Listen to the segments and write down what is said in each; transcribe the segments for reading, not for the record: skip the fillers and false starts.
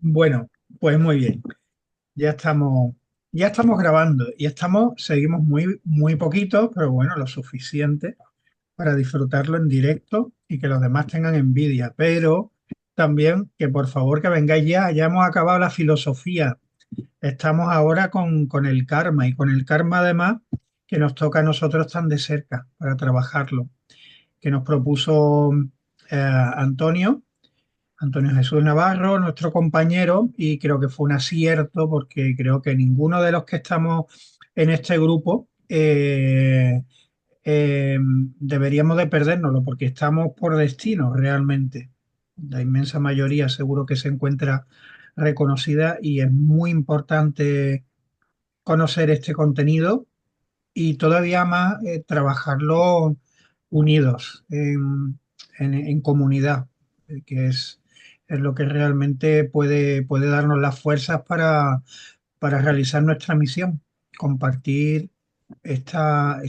Bueno, pues muy bien. Ya estamos, ya estamos grabando y seguimos muy poquitos, pero bueno, lo suficiente para disfrutarlo en directo y que los demás tengan envidia. Pero también que por favor que vengáis ya, ya hemos acabado la filosofía. Estamos ahora con el karma y con el karma además que nos toca a nosotros tan de cerca para trabajarlo, que nos propuso Antonio. Antonio Jesús Navarro, nuestro compañero, y creo que fue un acierto porque creo que ninguno de los que estamos en este grupo deberíamos de perdérnoslo porque estamos por destino realmente. La inmensa mayoría seguro que se encuentra reconocida y es muy importante conocer este contenido y todavía más trabajarlo unidos en comunidad, que es lo que realmente puede darnos las fuerzas para realizar nuestra misión, compartir estos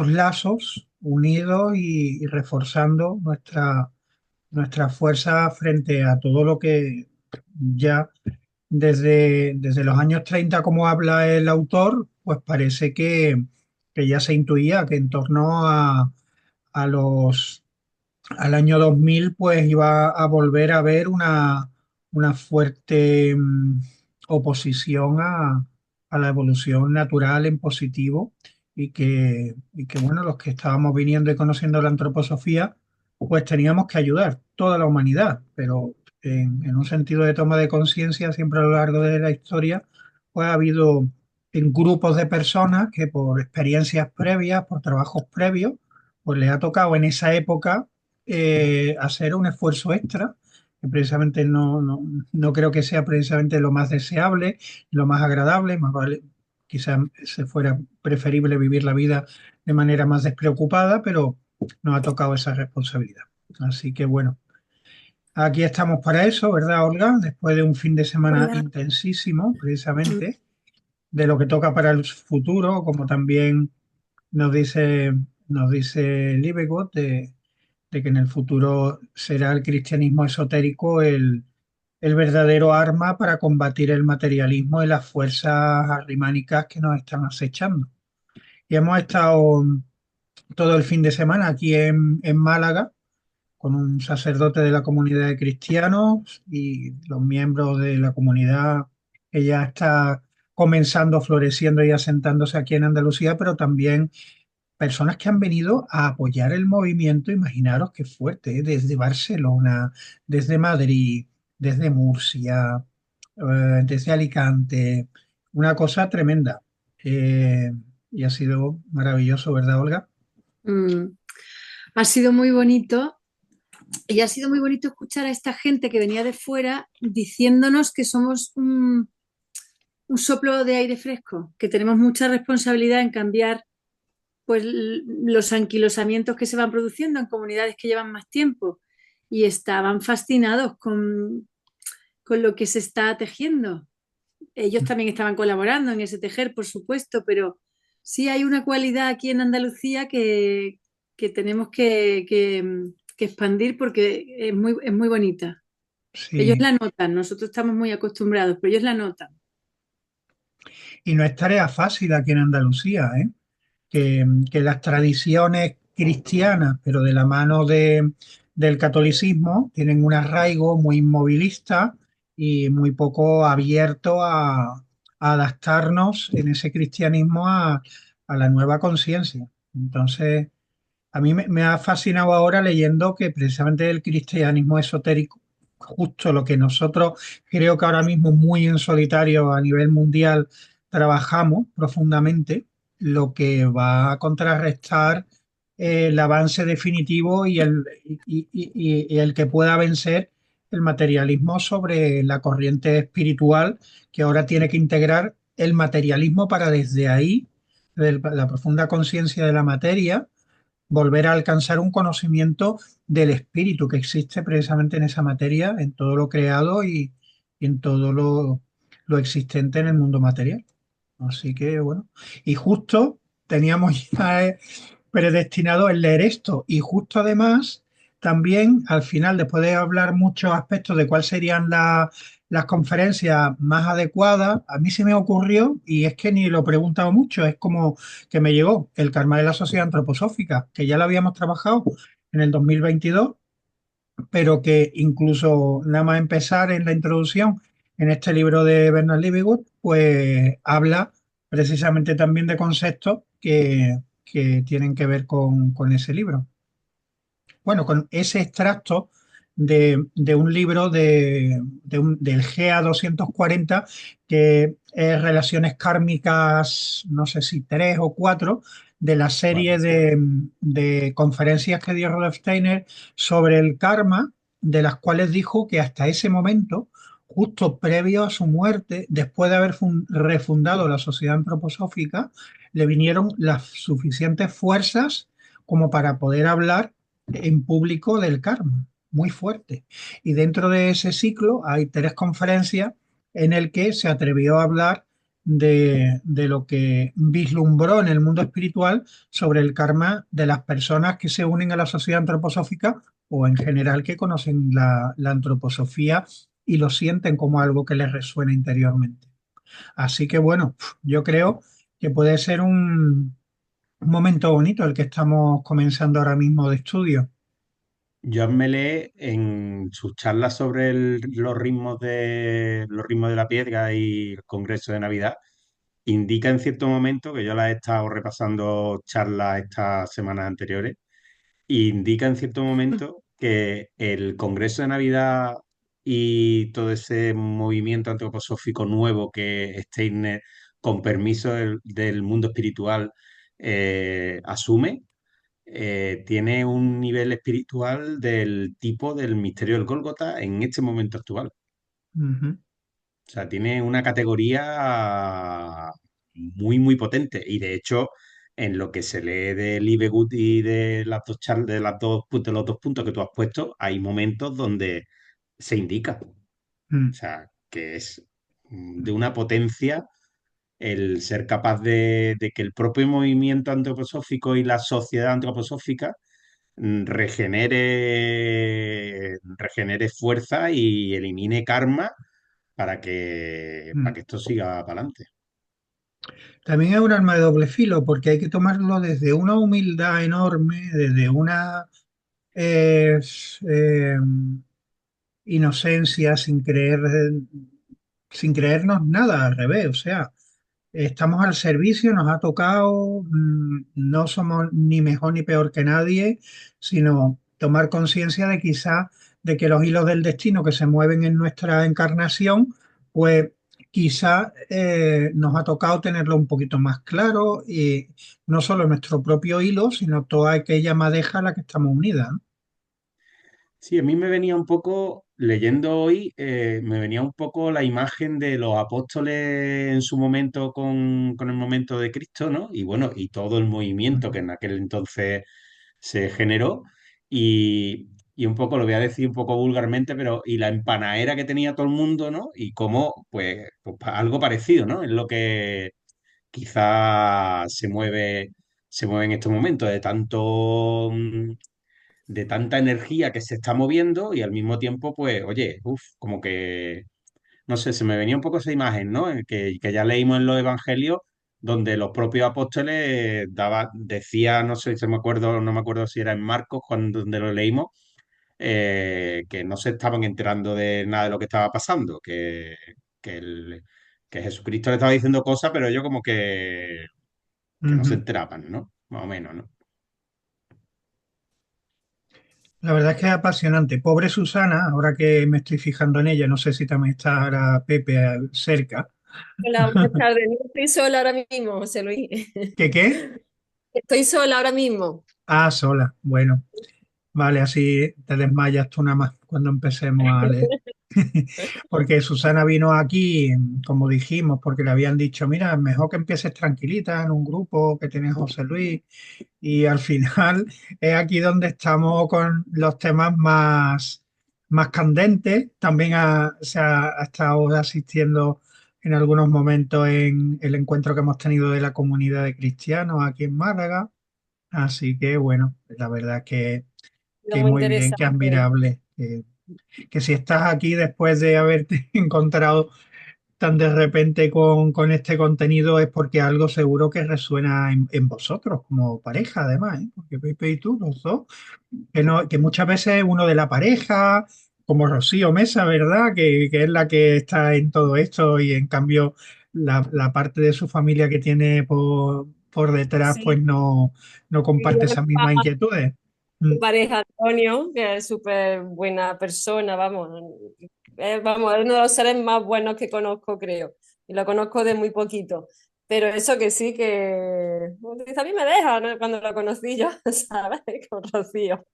lazos unidos y reforzando nuestra fuerza frente a todo lo que ya desde los años 30, como habla el autor, pues parece que ya se intuía que en torno a los, al año 2000 pues iba a volver a haber una fuerte oposición a la evolución natural en positivo y que, bueno, los que estábamos viniendo y conociendo la antroposofía, pues teníamos que ayudar toda la humanidad, pero en un sentido de toma de conciencia, siempre a lo largo de la historia, pues ha habido en grupos de personas que por experiencias previas, por trabajos previos, pues les ha tocado en esa época hacer un esfuerzo extra, que precisamente no creo que sea precisamente lo más deseable, lo más agradable, más vale, quizás se fuera preferible vivir la vida de manera más despreocupada, pero nos ha tocado esa responsabilidad. Así que bueno, aquí estamos para eso, ¿verdad, Olga? Después de un fin de semana Hola. intensísimo, precisamente, de lo que toca para el futuro, como también nos dice, nos dice Libegot, de que en el futuro será el cristianismo esotérico el verdadero arma para combatir el materialismo y las fuerzas arrimánicas que nos están acechando. Y hemos estado todo el fin de semana aquí en Málaga con un sacerdote de la comunidad de cristianos y los miembros de la comunidad que ya está comenzando, floreciendo y asentándose aquí en Andalucía, pero también personas que han venido a apoyar el movimiento. Imaginaros qué fuerte, ¿eh? Desde Barcelona, desde Madrid, desde Murcia, desde Alicante, una cosa tremenda. Eh, y ha sido maravilloso, ¿verdad, Olga? Mm, Ha sido muy bonito y ha sido muy bonito escuchar a esta gente que venía de fuera diciéndonos que somos un soplo de aire fresco, que tenemos mucha responsabilidad en cambiar pues los anquilosamientos que se van produciendo en comunidades que llevan más tiempo y estaban fascinados con lo que se está tejiendo. Ellos también estaban colaborando en ese tejer, por supuesto, pero sí hay una cualidad aquí en Andalucía que tenemos que expandir porque es muy bonita. Ellos Sí, la notan, nosotros estamos muy acostumbrados, pero ellos la notan. y no es tarea fácil aquí en Andalucía, ¿eh? Que las tradiciones cristianas, pero de la mano del catolicismo, tienen un arraigo muy inmovilista y muy poco abierto a adaptarnos en ese cristianismo a la nueva conciencia. Entonces, a mí me ha fascinado ahora leyendo que precisamente el cristianismo esotérico, justo lo que nosotros creo que ahora mismo muy en solitario a nivel mundial trabajamos profundamente, lo que va a contrarrestar el avance definitivo y el que pueda vencer el materialismo sobre la corriente espiritual que ahora tiene que integrar el materialismo para desde ahí, de la profunda conciencia de la materia, volver a alcanzar un conocimiento del espíritu que existe precisamente en esa materia, en todo lo creado y en todo lo existente en el mundo material. Así que bueno, y justo teníamos ya predestinado el leer esto y justo además también al final, después de hablar muchos aspectos de cuáles serían las conferencias más adecuadas, a mí se me ocurrió, y es que ni lo he preguntado mucho, es como que me llegó el karma de la sociedad antroposófica, que ya lo habíamos trabajado en el 2022, pero que incluso nada más empezar en la introducción en este libro de Bernard Liverwood, pues habla precisamente también de conceptos que tienen que ver con ese libro. Bueno, con ese extracto de un libro del GA 240, que es Relaciones Kármicas, no sé si tres o cuatro, de la serie Cuatro. de conferencias que dio Rudolf Steiner sobre el karma, de las cuales dijo que hasta ese momento, justo previo a su muerte, después de haber refundado la Sociedad Antroposófica, le vinieron las suficientes fuerzas como para poder hablar en público del karma, muy fuerte. Y dentro de ese ciclo hay tres conferencias en el que se atrevió a hablar de lo que vislumbró en el mundo espiritual sobre el karma de las personas que se unen a la sociedad antroposófica o en general que conocen la antroposofía y lo sienten como algo que les resuena interiormente. Así que bueno, yo creo que puede ser un momento bonito el que estamos comenzando ahora mismo de estudio. Joan Melé, en sus charlas sobre los ritmos de la piedra y el Congreso de Navidad, indica en cierto momento, que yo la he estado repasando charlas estas semanas anteriores, indica en cierto momento que el Congreso de Navidad y todo ese movimiento antroposófico nuevo que Steiner, con permiso del mundo espiritual, asume, tiene un nivel espiritual del tipo del misterio del Gólgota en este momento actual. Ujú, O sea, tiene una categoría muy, muy potente. Y de hecho, en lo que se lee de Libegut y de las dos de de los dos puntos que tú has puesto, hay momentos donde se indica. O mm, sea, que es de una potencia el ser capaz de que el propio movimiento antroposófico y la sociedad antroposófica regenere fuerza y elimine karma para mm. que esto siga para adelante. También es un arma de doble filo porque hay que tomarlo desde una humildad enorme, desde una eh, eh, inocencia, sin creernos nada, al revés. O sea, estamos al servicio, nos ha tocado, no somos ni mejor ni peor que nadie, sino tomar conciencia de quizá de que los hilos del destino que se mueven en nuestra encarnación, pues quizá nos ha tocado tenerlo un poquito más claro y no solo nuestro propio hilo, sino toda aquella madeja a la que estamos unidas, ¿no? Sí, a mí me venía un poco, leyendo hoy, me venía un poco la imagen de los apóstoles en su momento con el momento de Cristo, ¿no? Y bueno, y todo el movimiento que en aquel entonces se generó. Y un poco, lo voy a decir un poco vulgarmente, pero y la empanadera que tenía todo el mundo, ¿no? Y cómo, pues algo parecido, ¿no? Es lo que quizá se mueve en estos momentos, de tanta energía que se está moviendo y al mismo tiempo, pues, oye, como que, no sé, se me venía un poco esa imagen, ¿no? Que ya leímos en los evangelios, donde los propios apóstoles decía, no sé si me acuerdo, no me acuerdo si era en Marcos, cuando donde lo leímos, que no se estaban enterando de nada de lo que estaba pasando, que, el- que Jesucristo le estaba diciendo cosas, pero ellos como que no se Ujú. enteraban, ¿no? Más o menos, ¿no? La verdad es que es apasionante. Pobre Susana, ahora que me estoy fijando en ella, no sé si también está ahora Pepe cerca. Hola, buenas tardes. No estoy sola ahora mismo, José Luis. ¿Qué qué? Estoy sola ahora mismo. Ah, sola. Bueno, vale, así te desmayas tú nada más cuando empecemos a leer. Porque Susana vino aquí, como dijimos, porque le habían dicho, mira, mejor que empieces tranquilita en un grupo que tiene José Luis. Y al final es aquí donde estamos con los temas más candentes. También ha estado asistiendo en algunos momentos en el encuentro que hemos tenido de la comunidad de cristianos aquí en Málaga. Así que bueno, la verdad que sido que muy muy bien, qué interesante. admirable. Que si estás aquí después de haberte encontrado tan de repente con este contenido es porque algo seguro que resuena en vosotros como pareja, además, ¿eh? Porque Pepe y tú, los dos, que, no, que muchas veces uno de la pareja, como Rocío Mesa, ¿verdad? Que es la que está en todo esto y en cambio la parte de su familia que tiene por detrás, Sí, pues no comparte esas mismas inquietudes. Mm, tu pareja Antonio, que es súper buena persona, vamos, vamos, es uno de los seres más buenos que conozco, creo, y lo conozco de muy poquito. Pero eso que sí, que dice, a mí me deja, ¿no? Cuando lo conocí yo, ¿sabes? Con Rocío.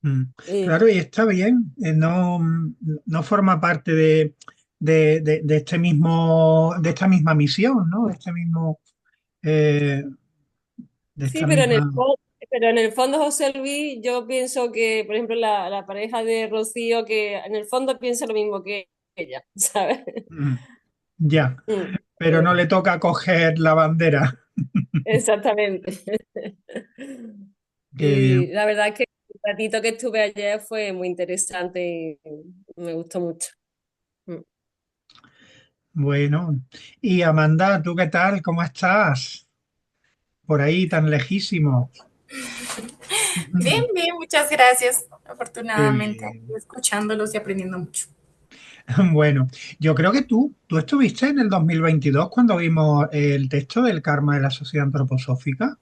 mm. Y, Claro, y está bien, no forma parte de este mismo, de esta misma misión, ¿no? De este mismo, eh, de sí, esta misma. pero en el fondo, José Luis, yo pienso que, por ejemplo, la pareja de Rocío, que en el fondo piensa lo mismo que ella, ¿sabes? Mm, ya, Mm, pero no le toca coger la bandera. exactamente. Qué Y bien. la verdad es que el ratito que estuve ayer fue muy interesante y me gustó mucho. Mm. Bueno, y Amanda, ¿tú qué tal? ¿Cómo estás? Por ahí tan lejísimo. Bien, bien, muchas gracias. Qué Afortunadamente, aquí bien. escuchándolos y aprendiendo mucho. Bueno, yo creo que tú estuviste en el 2022 cuando vimos el texto del karma de la sociedad antroposófica.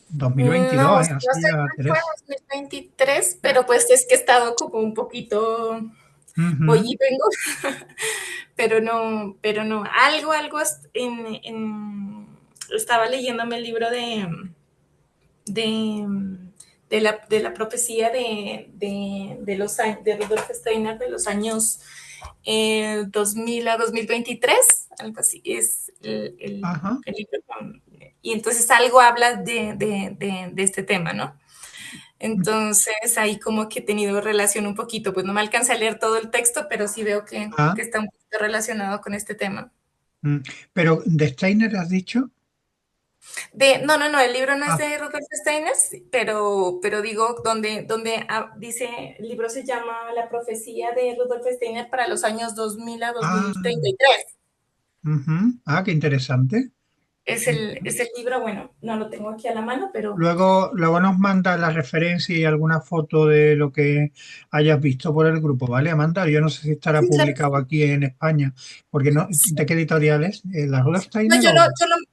No, 2022, ¿eh? no Hace sé ya cuál fue tres. 2023, pero pues es que he estado como un poquito, voy Ujú. y vengo, pero no, algo estaba leyéndome el libro de, de la profecía de Rudolf Steiner de los años 2000 a 2023, algo así es Ajá. el libro. Y entonces algo habla de este tema, ¿no? Entonces ahí como que he tenido relación un poquito, pues no me alcancé a leer todo el texto, pero sí veo Ah, que está un poquito relacionado con este tema. mm. Pero de Steiner has dicho. No, el libro no es Ah, de Rudolf Steiner, pero digo, dice, el libro se llama La profecía de Rudolf Steiner para los años 2000 a ah, 2033. ujú. Ah, qué interesante. Es el libro, bueno, no lo tengo aquí a la mano, pero Luego nos manda la referencia y alguna foto de lo que hayas visto por el grupo, ¿vale, Amanda? Yo no sé si estará sí, claro. publicado aquí en España, porque no, Sí. ¿de qué editorial es? ¿La Rudolf No, Steiner o?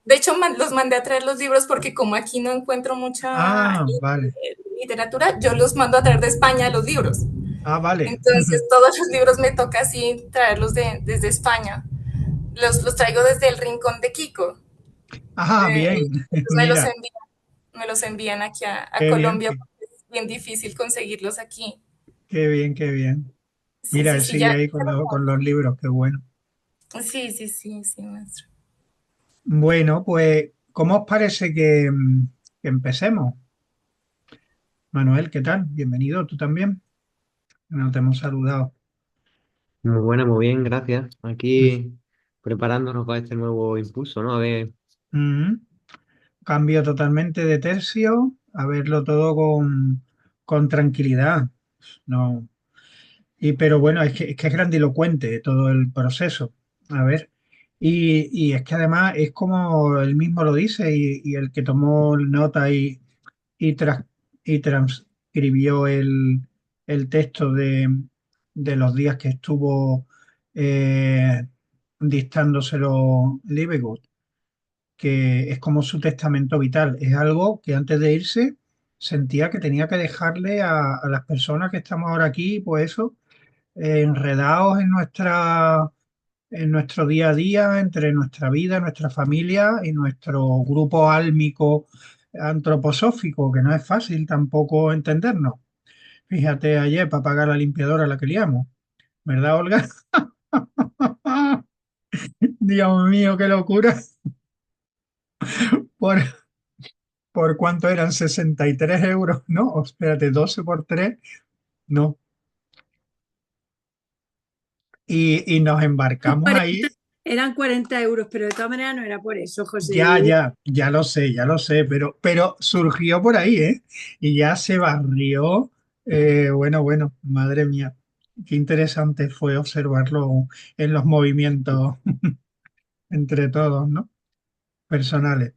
de hecho, los mandé a traer los libros porque como aquí no encuentro mucha Ah, vale. literatura, yo los mando a traer de España los libros. Ah, vale. Entonces, todos los libros me toca así traerlos desde España. Los traigo desde el rincón de Kiko. Ah, Y bien. pues Mira, me los envían aquí a qué bien, Colombia porque es bien difícil conseguirlos aquí. qué bien, qué bien. Sí, Mira, sí, él sí, sigue ahí con los libros, qué bueno. sí, sí, sí, sí, maestro. Bueno, pues, ¿cómo os parece que empecemos? Manuel, ¿qué tal? Bienvenido, tú también. No te hemos saludado. Muy buena, muy bien, gracias. Aquí preparándonos para este nuevo impulso, ¿no? A ver, Mm. Cambio totalmente de tercio, a verlo todo con tranquilidad. No, pero bueno, es que es grandilocuente todo el proceso. A ver, y es que además es como él mismo lo dice y el que tomó nota y, tras- y transcribió el texto de los días que estuvo dictándoselo Liebig, que es como su testamento vital. Es algo que antes de irse sentía que tenía que dejarle a las personas que estamos ahora aquí, pues eso, enredados en nuestro día a día, entre nuestra vida, nuestra familia y nuestro grupo álmico antroposófico, que no es fácil tampoco entendernos. Fíjate ayer para pagar la limpiadora la que liamos, ¿verdad, Olga? Dios mío, qué locura. Por, ¿Por cuánto eran? 63 euros, ¿no? Oh, espérate, 12 por 3, no. Y nos embarcamos ahí. Eran 40 euros, pero de todas maneras no era por eso, José Ya, Luis. ya lo sé, pero surgió por ahí, ¿eh? Y ya se barrió. Bueno, madre mía, qué interesante fue observarlo en los movimientos entre todos, ¿no? Personales.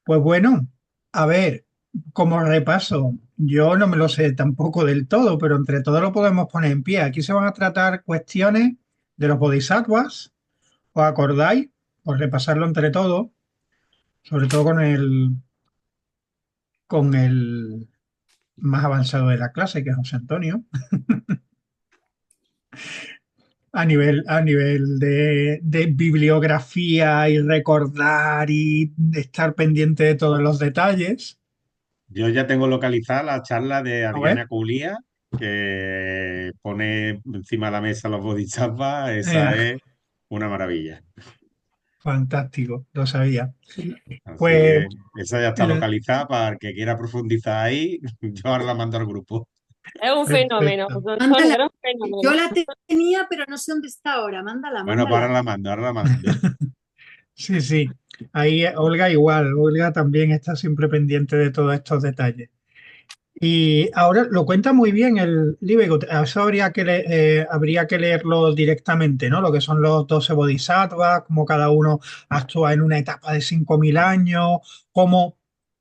Pues bueno, a ver, como repaso, yo no me lo sé tampoco del todo, pero entre todos lo podemos poner en pie. Aquí se van a tratar cuestiones de los bodhisattvas, ¿os acordáis? Por repasarlo entre todos, sobre todo con el más avanzado de la clase, que es José Antonio, a nivel de bibliografía y recordar y estar pendiente de todos los detalles. Yo ya tengo localizada la charla de A ver, Adriana Culia, que pone encima de la mesa los bodhisattvas. eh, Esa es una maravilla. fantástico, lo sabía. Así Pues que esa ya está el- localizada para el que quiera profundizar ahí. Yo ahora la mando al grupo. Es un fenómeno, perfecto. José Antonio, Mándala. era un Yo fenómeno. la tenía, pero no sé dónde está ahora. Mándala, Bueno, pues mándala. ahora la mando. Sí, sí. Ahí Olga igual, Olga también está siempre pendiente de todos estos detalles. Y ahora lo cuenta muy bien el Libegot. Eso habría que leerlo directamente, ¿no? Lo que son los 12 bodhisattvas, cómo cada uno actúa en una etapa de 5.000 años, cómo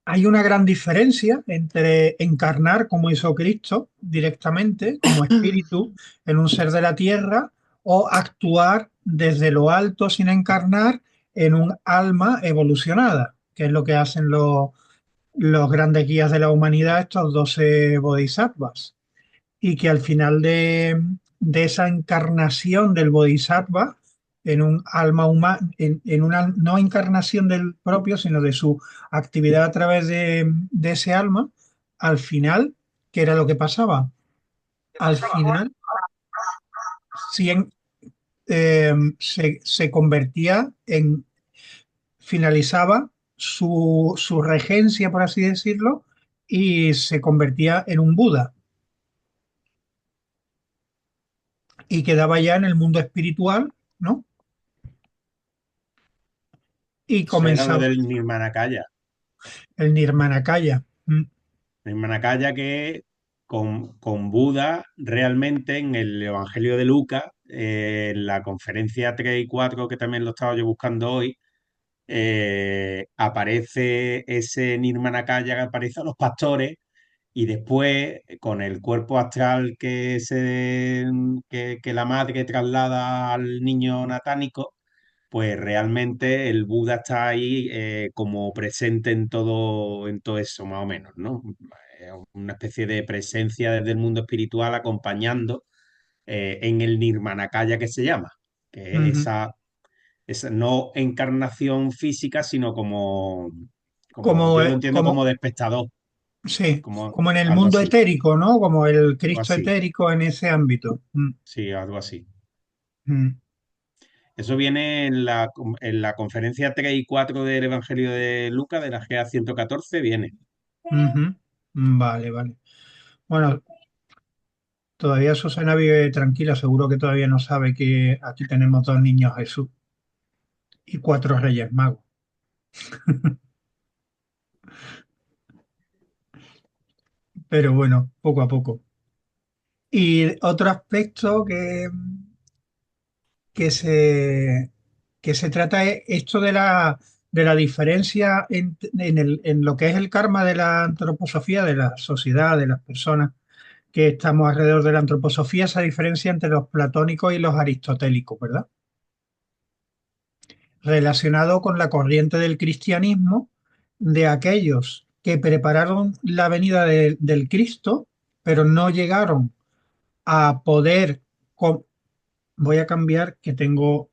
hay una gran diferencia entre encarnar como hizo Cristo directamente, como espíritu, en un ser de la tierra, o actuar desde lo alto sin encarnar en un alma evolucionada, que es lo que hacen los grandes guías de la humanidad, estos 12 bodhisattvas, y que al final de esa encarnación del bodhisattva en un alma humana, en una no encarnación del propio, sino de su actividad a través de ese alma, al final, ¿qué era lo que pasaba? Al final, cien- se convertía finalizaba su regencia, por así decirlo, y se convertía en un Buda y quedaba ya en el mundo espiritual, ¿no? Y Eso era lo comenzaba del Nirmanakaya. el Nirmanakaya. Nirmanakaya que con Buda realmente en el Evangelio de Lucas, en la conferencia 3 y 4 que también lo estaba yo buscando hoy, aparece ese Nirmanakaya que aparece a los pastores y después con el cuerpo astral que la madre traslada al niño natánico, pues realmente el Buda está ahí como presente en todo eso, más o menos, ¿no? Una especie de presencia desde el mundo espiritual acompañando en el Nirmanakaya que se llama, que es Ujú. esa no encarnación física, sino como Como, yo lo entiendo como de espectador, sí, como como en el algo mundo así, etérico, ¿no? Como el algo Cristo así, etérico en ese ámbito. sí, algo así. Mm, Eso viene en la conferencia 3 y 4 del Evangelio de Lucas, de la GA 114 viene. ujú. Vale, vale. Bueno, todavía Susana vive tranquila, seguro que todavía no sabe que aquí tenemos dos niños Jesús y cuatro reyes magos. Pero bueno, poco a poco. Y otro aspecto que se, que se trata es esto de la diferencia en lo que es el karma de la antroposofía, de la sociedad, de las personas que estamos alrededor de la antroposofía, esa diferencia entre los platónicos y los aristotélicos, ¿verdad? Relacionado con la corriente del cristianismo de aquellos que prepararon la venida del Cristo, pero no llegaron a poder. Voy a cambiar que tengo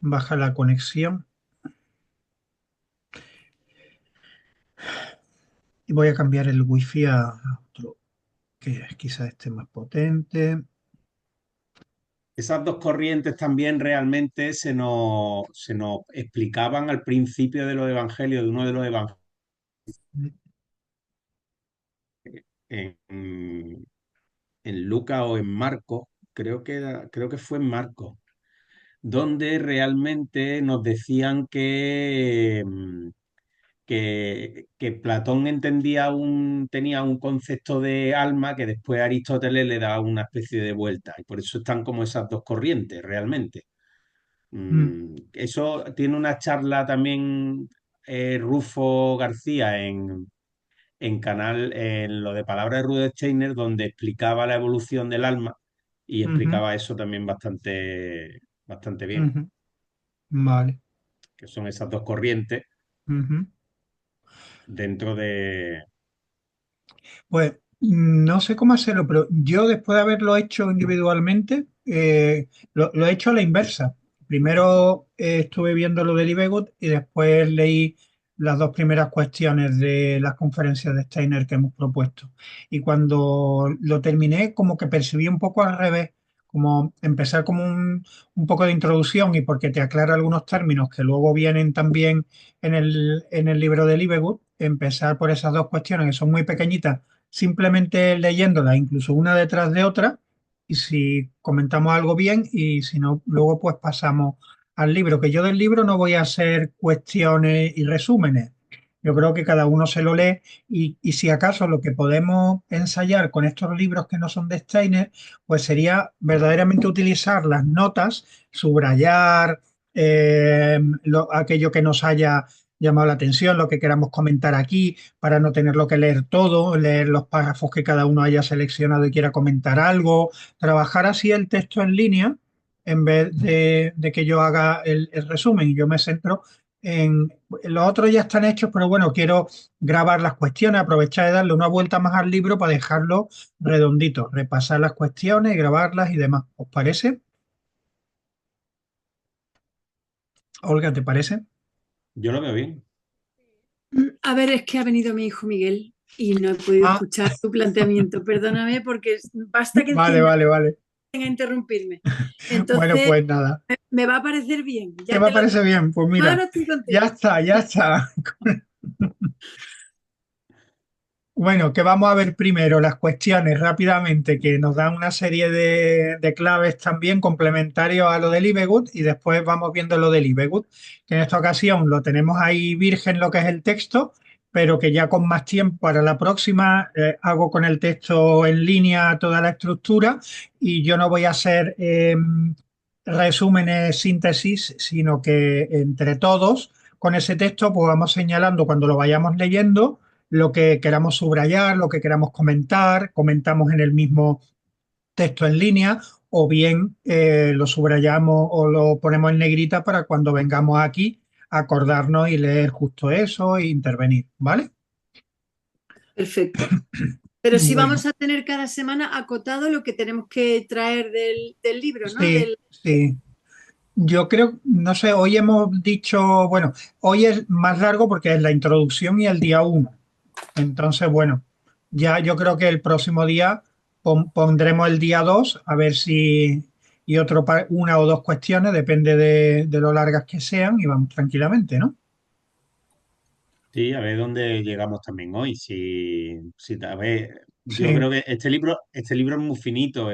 baja la conexión y voy a cambiar el wifi a otro que quizás esté más potente. Esas dos corrientes también realmente se nos explicaban al principio de los evangelios, de uno de los evangelios en Lucas o en Marcos, creo que fue en Marcos, donde realmente nos decían que Platón tenía un concepto de alma que después Aristóteles le da una especie de vuelta. Y por eso están como esas dos corrientes, realmente. Mm, Eso tiene una charla también Rufo García en lo de Palabras de Rudolf Steiner, donde explicaba la evolución del alma y ujú, explicaba eso también bastante bien, ujú. Vale. que son esas dos corrientes Ujú. dentro de... Pues no sé cómo hacerlo, pero yo después de haberlo hecho individualmente, lo he hecho a la inversa. Primero estuve viendo lo de Libegut y después leí las dos primeras cuestiones de las conferencias de Steiner que hemos propuesto. Y cuando lo terminé, como que percibí un poco al revés, como empezar como un poco de introducción y porque te aclara algunos términos que luego vienen también en el libro de Libegut, empezar por esas dos cuestiones que son muy pequeñitas simplemente leyéndolas, incluso una detrás de otra, y si comentamos algo bien, y si no, luego pues pasamos al libro, que yo del libro no voy a hacer cuestiones y resúmenes. Yo creo que cada uno se lo lee y si acaso lo que podemos ensayar con estos libros que no son de Steiner, pues sería verdaderamente utilizar las notas, subrayar aquello que nos haya llamado la atención, lo que queramos comentar aquí, para no tenerlo que leer todo, leer los párrafos que cada uno haya seleccionado y quiera comentar algo, trabajar así el texto en línea en vez de que yo haga el resumen y yo me centro en los otros ya están hechos, pero bueno, quiero grabar las cuestiones, aprovechar de darle una vuelta más al libro para dejarlo redondito, repasar las cuestiones, grabarlas y demás. ¿Os parece? Olga, ¿te parece? Yo lo veo bien. A ver, es que ha venido mi hijo Miguel y no he podido Ah, escuchar tu planteamiento. Perdóname porque basta que vale, encienda vale, vale. a interrumpirme. Bueno, Entonces, pues nada. me va a parecer bien. ¿Te Ya me te lo parece digo. bien? Pues Ahora mira, estoy ya contigo. está, ya está. Bueno, que vamos a ver primero las cuestiones rápidamente, que nos dan una serie de claves también complementarios a lo del IBEGUT y después vamos viendo lo del IBEGUT, que en esta ocasión lo tenemos ahí virgen lo que es el texto, pero que ya con más tiempo para la próxima hago con el texto en línea toda la estructura y yo no voy a hacer resúmenes, síntesis, sino que entre todos con ese texto pues vamos señalando cuando lo vayamos leyendo lo que queramos subrayar, lo que queramos comentar, comentamos en el mismo texto en línea o bien lo subrayamos o lo ponemos en negrita para cuando vengamos aquí acordarnos y leer justo eso e intervenir, ¿vale? Perfecto. Pero sí Bueno, vamos a tener cada semana acotado lo que tenemos que traer del libro, ¿no? sí, sí. Yo creo, no sé, hoy hemos dicho, bueno, hoy es más largo porque es la introducción y el día uno. Entonces, bueno, ya yo creo que el próximo día pondremos el día 2 a ver si y una o dos cuestiones, depende de lo largas que sean, y vamos tranquilamente, ¿no? Sí, a ver dónde llegamos también hoy. A ver, yo Sí. creo que este libro es muy finito,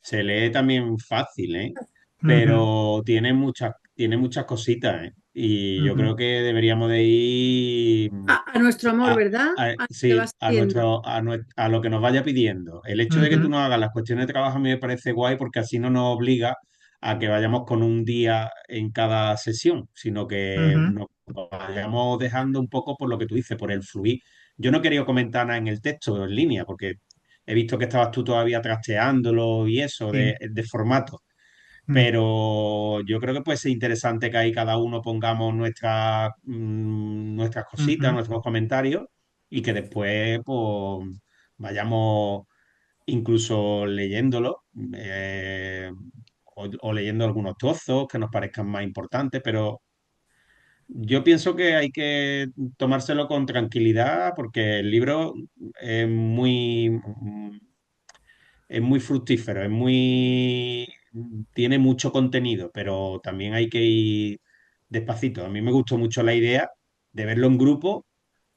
se lee también fácil, ¿eh? Ujú, Pero tiene muchas cositas, ¿eh? Y yo ujú, creo que deberíamos de ir A nuestro amor, ¿verdad? A lo que va sí, saliendo. a lo que nos vaya pidiendo. El hecho de que tú ujú, nos hagas las cuestiones de trabajo a mí me parece guay porque así no nos obliga a que vayamos con un día en cada sesión, sino que ujú, nos vayamos dejando un poco por lo que tú dices, por el fluir. Yo no quería comentar nada en el texto en línea porque he visto que estabas tú todavía trasteándolo y eso sí, de formato. mm, Pero yo creo que puede ser interesante que ahí cada uno pongamos nuestras cositas, ujú, nuestros comentarios y que después pues vayamos incluso leyéndolo o leyendo algunos trozos que nos parezcan más importantes, pero yo pienso que hay que tomárselo con tranquilidad porque el libro es es muy fructífero, tiene mucho contenido, pero también hay que ir despacito. A mí me gustó mucho la idea de verlo en grupo,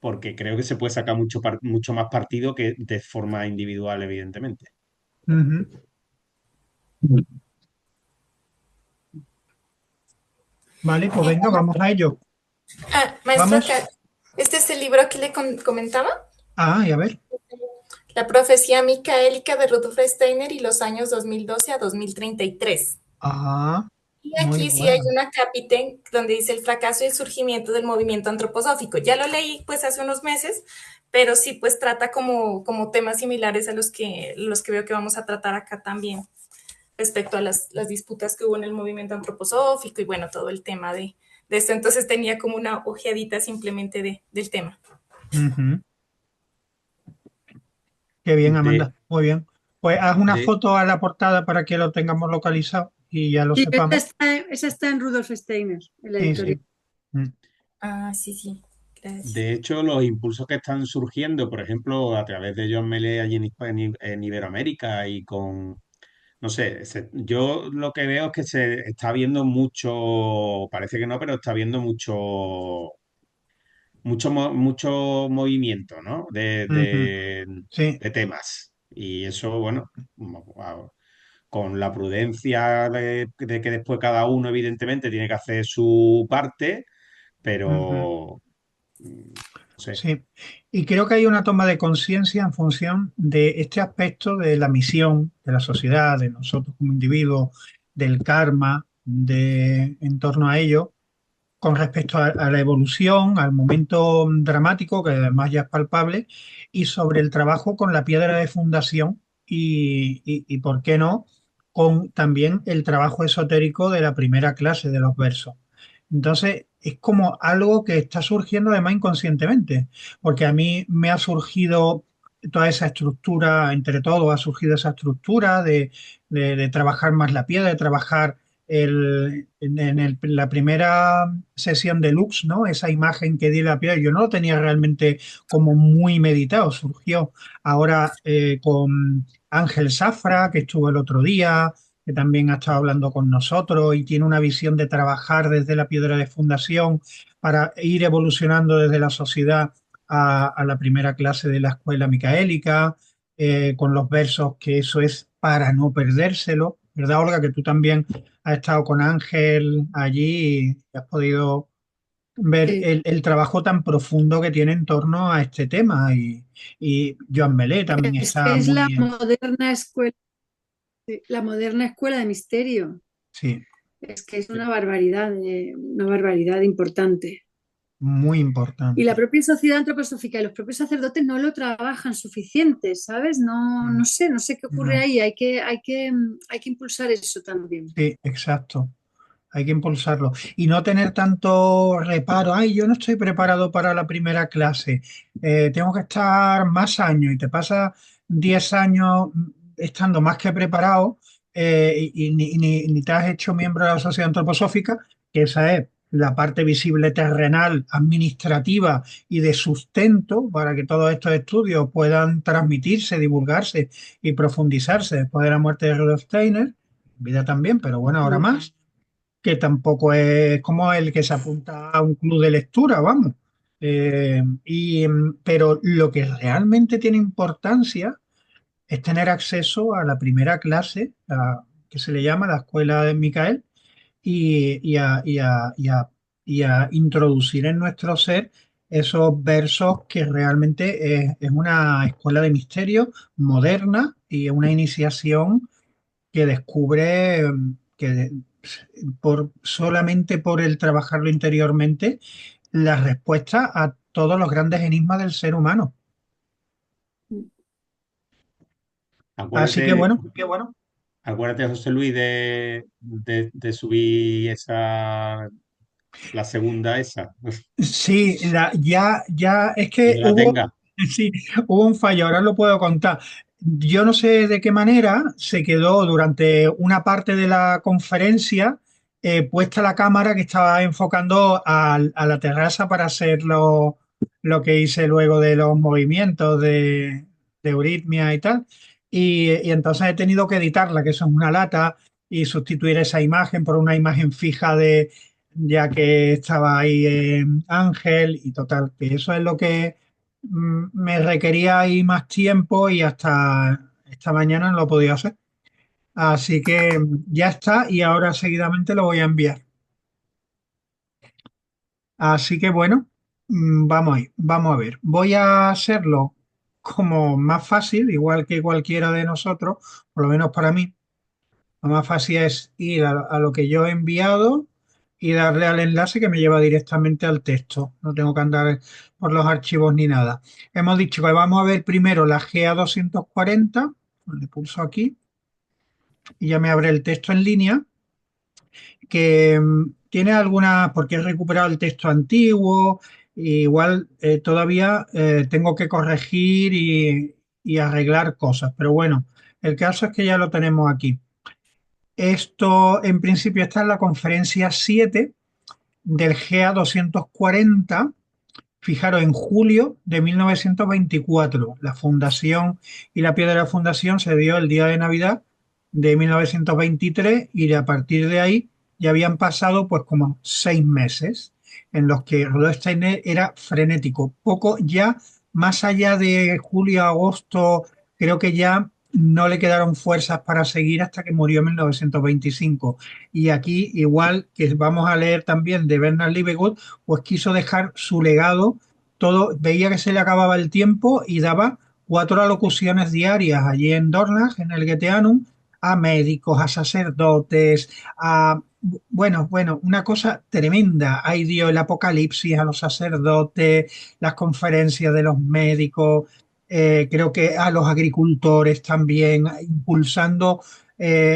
porque creo que se puede sacar mucho más partido que de forma individual, evidentemente. ujú. Vale, pues venga, vamos a ello. Maestro, Vamos. acá, este es el libro que le comentaba, Ah, y a ver. La profecía micaélica de Rudolf Steiner y los años 2012 a 2033. Ah, Y muy aquí sí hay bueno. una capite donde dice el fracaso y el surgimiento del movimiento antroposófico. Ya lo leí pues hace unos meses, pero sí pues trata como temas similares a los que veo que vamos a tratar acá también, respecto a las disputas que hubo en el movimiento antroposófico y bueno, todo el tema de esto. Entonces tenía como una ojeadita simplemente del tema. Ujú. Qué bien, De, Amanda. Muy bien. Pues haz una de, foto a la portada para que lo tengamos localizado y ya lo Sí, sepamos. esa está en Rudolf Steiner, en la Sí, editorial. sí. Mm. Ah, sí, sí, gracias. de hecho, los impulsos que están surgiendo, por ejemplo, a través de John Melee allí en Iberoamérica y con, no sé, yo lo que veo es que se está viendo mucho, parece que no, pero está viendo mucho movimiento, ¿no? Ujú. Sí. De temas. Y eso, bueno, con la prudencia de que después cada uno, evidentemente, tiene que hacer su parte, Ujú. pero no sé. Sí, y creo que hay una toma de conciencia en función de este aspecto de la misión de la sociedad, de nosotros como individuos, del karma, de en torno a ello, con respecto a la evolución, al momento dramático, que además ya es palpable, y sobre el trabajo con la piedra de fundación y ¿por qué no?, con también el trabajo esotérico de la primera clase de los versos. Entonces, es como algo que está surgiendo además inconscientemente, porque a mí me ha surgido toda esa estructura, entre todos ha surgido esa estructura de trabajar más la piedra, de trabajar la primera sesión de Lux, ¿no? Esa imagen que di de la piedra, yo no lo tenía realmente como muy meditado, surgió ahora con Ángel Safra, que estuvo el otro día, que también ha estado hablando con nosotros y tiene una visión de trabajar desde la piedra de fundación para ir evolucionando desde la sociedad a la primera clase de la escuela micaélica, con los versos que eso es para no perdérselo, ¿verdad, Olga? Que tú también has estado con Ángel allí y has podido ver Sí. el trabajo tan profundo que tiene en torno a este tema y Joan Melé también Es que está es muy, la moderna escuela de misterio. sí, Es que es una barbaridad importante. muy Y la importante. propia sociedad antroposófica y los propios sacerdotes no lo trabajan suficiente, ¿sabes? No, Mm, no sé qué ocurre no, ahí. Hay que impulsar eso también. sí, exacto. Hay que impulsarlo y no tener tanto reparo. Ay, yo no estoy preparado para la primera clase. Tengo que estar más años y te pasa 10 años estando más que preparado ni te has hecho miembro de la sociedad antroposófica, que esa es la parte visible terrenal, administrativa y de sustento para que todos estos estudios puedan transmitirse, divulgarse y profundizarse después de la muerte de Rudolf Steiner, vida también, pero bueno, ahora Mm. más que tampoco es como el que se apunta a un club de lectura, vamos. Pero lo que realmente tiene importancia es tener acceso a la primera clase, que se le llama la Escuela de Micael, y a introducir en nuestro ser esos versos que realmente es una escuela de misterio moderna y una iniciación que descubre solamente por el trabajarlo interiormente la respuesta a todos los grandes enigmas del ser humano. Así que Acuérdate, bueno, qué bueno. acuérdate, José Luis, de subir la segunda esa, Sí, ya es que cuando la hubo, tenga. sí, hubo un fallo, ahora lo puedo contar. Yo no sé de qué manera se quedó durante una parte de la conferencia puesta la cámara que estaba enfocando a la terraza para hacer lo que hice luego de los movimientos de euritmia y tal. Y entonces he tenido que editarla, que eso es una lata, y sustituir esa imagen por una imagen fija ya que estaba ahí Ángel y total, que eso es lo que me requería ahí más tiempo y hasta esta mañana no lo podía hacer. Así que ya está y ahora seguidamente lo voy a enviar. Así que bueno, vamos a ver. Voy a hacerlo como más fácil, igual que cualquiera de nosotros, por lo menos para mí. Lo más fácil es ir a lo que yo he enviado y darle al enlace que me lleva directamente al texto. No tengo que andar por los archivos ni nada. Hemos dicho que vamos a ver primero la GA 240. Le pulso aquí y ya me abre el texto en línea, que tiene algunas, porque he recuperado el texto antiguo, igual todavía tengo que corregir y arreglar cosas, pero bueno, el caso es que ya lo tenemos aquí. Esto, en principio, está en la conferencia 7 del GA 240. Fijaros, en julio de 1924, la fundación y la piedra de la fundación se dio el día de Navidad de 1923 y a partir de ahí ya habían pasado pues como 6 meses en los que Rudolf Steiner era frenético. Poco ya, más allá de julio, agosto, creo que ya no le quedaron fuerzas para seguir hasta que murió en 1925. Y aquí, igual que vamos a leer también de Bernard Libegut, pues quiso dejar su legado. Todo, veía que se le acababa el tiempo y daba 4 alocuciones diarias allí en Dornach, en el Goetheanum, a médicos, a sacerdotes, bueno, una cosa tremenda. Ahí dio el apocalipsis a los sacerdotes, las conferencias de los médicos, creo que a los agricultores también, impulsando,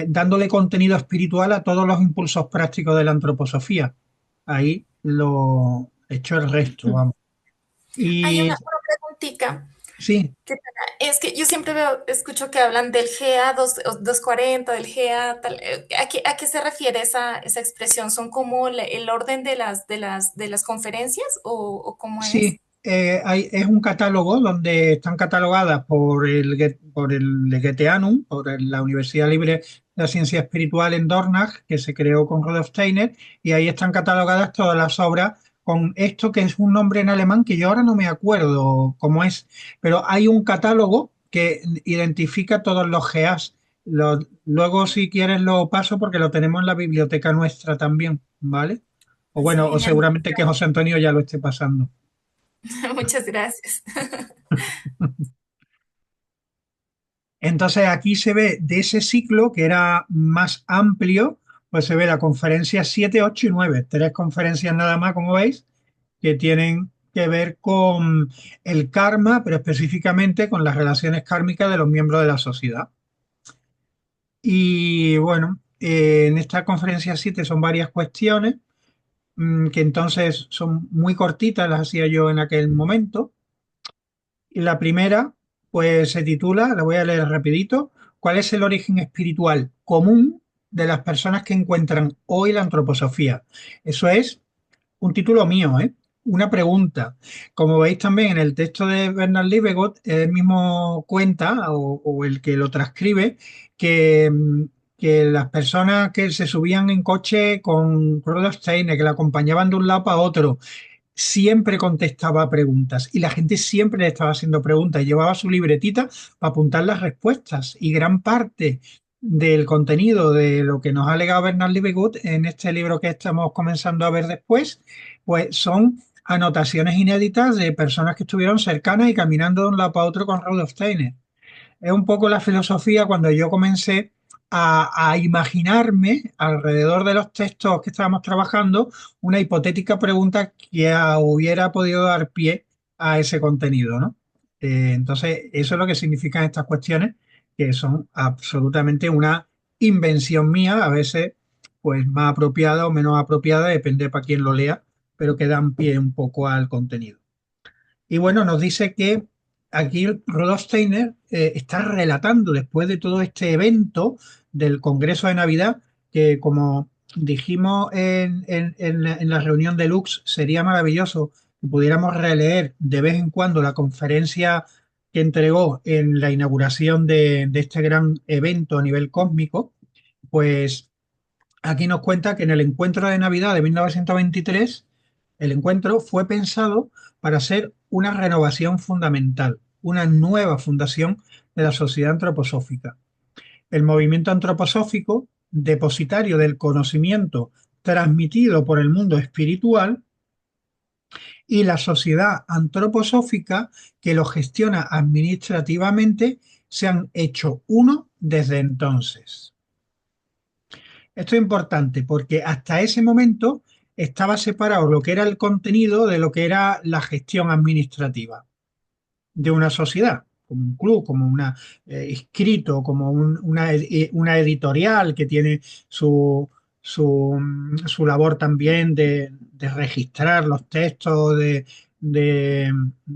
dándole contenido espiritual a todos los impulsos prácticos de la antroposofía. Ahí lo echó el resto, vamos. Hay Y una preguntita. sí, Es que yo siempre escucho que hablan del GA 240, del GA tal. ¿A qué se refiere esa expresión? ¿Son como el orden de las conferencias o cómo es? sí, es un catálogo donde están catalogadas por el Goetheanum, la Universidad Libre de la Ciencia Espiritual en Dornach, que se creó con Rudolf Steiner, y ahí están catalogadas todas las obras con esto que es un nombre en alemán que yo ahora no me acuerdo cómo es, pero hay un catálogo que identifica todos los GAs. Luego, si quieres, lo paso porque lo tenemos en la biblioteca nuestra también, ¿vale? O Sí, bueno, o genial. seguramente que José Antonio ya lo esté pasando. Muchas gracias. Entonces aquí se ve de ese ciclo que era más amplio, pues se ve la conferencia 7, 8 y 9, 3 conferencias nada más, como veis, que tienen que ver con el karma, pero específicamente con las relaciones kármicas de los miembros de la sociedad. Y bueno, en esta conferencia 7 son varias cuestiones que entonces son muy cortitas, las hacía yo en aquel momento. Y la primera, pues se titula, la voy a leer rapidito, ¿cuál es el origen espiritual común de las personas que encuentran hoy la antroposofía? Eso es un título mío, ¿eh? Una pregunta. Como veis también en el texto de Bernard Libegot, él mismo cuenta, o el que lo transcribe, que, que las personas que se subían en coche con Rudolf Steiner, que la acompañaban de un lado para otro, siempre contestaba preguntas y la gente siempre le estaba haciendo preguntas. Llevaba su libretita para apuntar las respuestas y gran parte del contenido de lo que nos ha legado Bernard Libegut en este libro que estamos comenzando a ver después, pues son anotaciones inéditas de personas que estuvieron cercanas y caminando de un lado para otro con Rudolf Steiner. Es un poco la filosofía cuando yo comencé a imaginarme alrededor de los textos que estábamos trabajando una hipotética pregunta que hubiera podido dar pie a ese contenido, ¿no? Entonces, eso es lo que significan estas cuestiones, que son absolutamente una invención mía, a veces pues más apropiada o menos apropiada, depende para quién lo lea, pero que dan pie un poco al contenido. Y bueno, nos dice que aquí Rudolf Steiner está relatando después de todo este evento del Congreso de Navidad, que como dijimos en la reunión de Lux, sería maravilloso que pudiéramos releer de vez en cuando la conferencia que entregó en la inauguración de este gran evento a nivel cósmico, pues aquí nos cuenta que en el encuentro de Navidad de 1923, el encuentro fue pensado para ser una renovación fundamental, una nueva fundación de la sociedad antroposófica. El movimiento antroposófico, depositario del conocimiento transmitido por el mundo espiritual, y la sociedad antroposófica que lo gestiona administrativamente se han hecho uno desde entonces. Esto es importante porque hasta ese momento estaba separado lo que era el contenido de lo que era la gestión administrativa de una sociedad, como un club, como una escrito, como una editorial que tiene su labor también de registrar los textos, de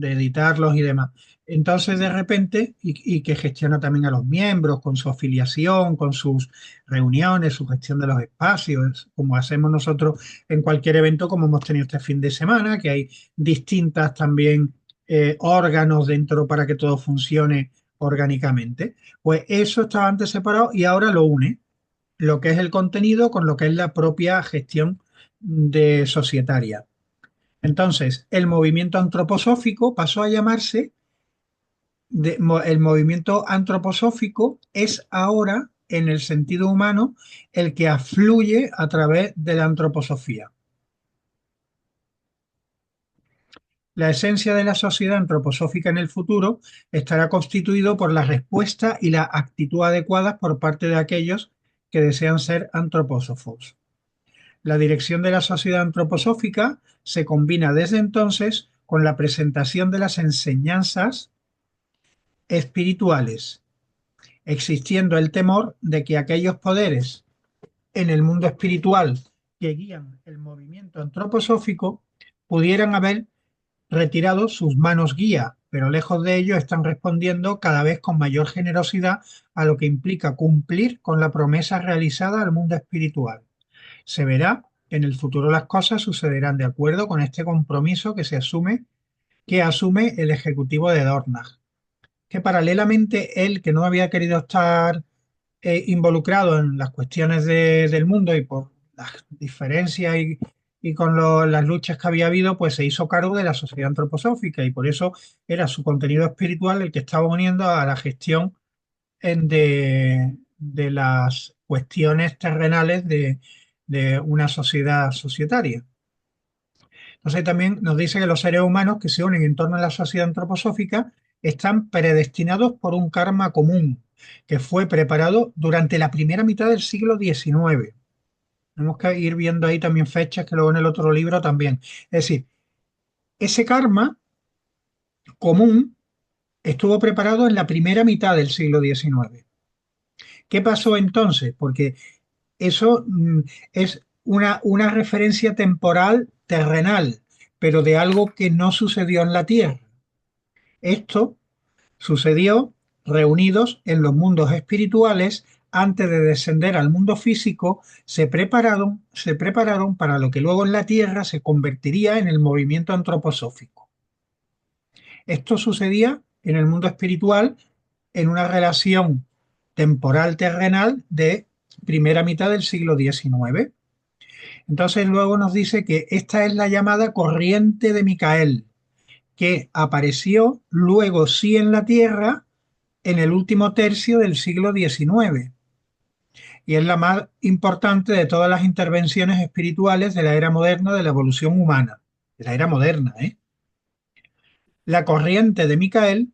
editarlos y demás. Entonces, de repente, y que gestiona también a los miembros con su afiliación, con sus reuniones, su gestión de los espacios, como hacemos nosotros en cualquier evento, como hemos tenido este fin de semana, que hay distintas también órganos dentro para que todo funcione orgánicamente. Pues eso estaba antes separado y ahora lo une, lo que es el contenido con lo que es la propia gestión de societaria. Entonces, el movimiento antroposófico pasó a llamarse, el movimiento antroposófico es ahora, en el sentido humano, el que afluye a través de la antroposofía. La esencia de la sociedad antroposófica en el futuro estará constituido por la respuesta y la actitud adecuadas por parte de aquellos que desean ser antropósofos. La dirección de la sociedad antroposófica se combina desde entonces con la presentación de las enseñanzas espirituales, existiendo el temor de que aquellos poderes en el mundo espiritual que guían el movimiento antroposófico pudieran haber retirado sus manos guía, pero lejos de ello están respondiendo cada vez con mayor generosidad a lo que implica cumplir con la promesa realizada al mundo espiritual. Se verá que en el futuro las cosas sucederán de acuerdo con este compromiso que asume el ejecutivo de Dornach, que paralelamente él, que no había querido estar involucrado en las cuestiones del mundo y por las diferencias y con las luchas que había habido, pues se hizo cargo de la sociedad antroposófica y por eso era su contenido espiritual el que estaba uniendo a la gestión de las cuestiones terrenales de una sociedad societaria. Entonces también nos dice que los seres humanos que se unen en torno a la sociedad antroposófica están predestinados por un karma común que fue preparado durante la primera mitad del siglo XIX. Tenemos que ir viendo ahí también fechas que luego en el otro libro también. Es decir, ese karma común estuvo preparado en la primera mitad del siglo XIX. ¿Qué pasó entonces? Porque eso es una referencia temporal terrenal, pero de algo que no sucedió en la Tierra. Esto sucedió reunidos en los mundos espirituales antes de descender al mundo físico, se prepararon para lo que luego en la Tierra se convertiría en el movimiento antroposófico. Esto sucedía en el mundo espiritual en una relación temporal terrenal de primera mitad del siglo XIX. Entonces luego nos dice que esta es la llamada corriente de Micael, que apareció luego sí en la Tierra en el último tercio del siglo XIX y es la más importante de todas las intervenciones espirituales de la era moderna de la evolución humana, de la era moderna. La corriente de Micael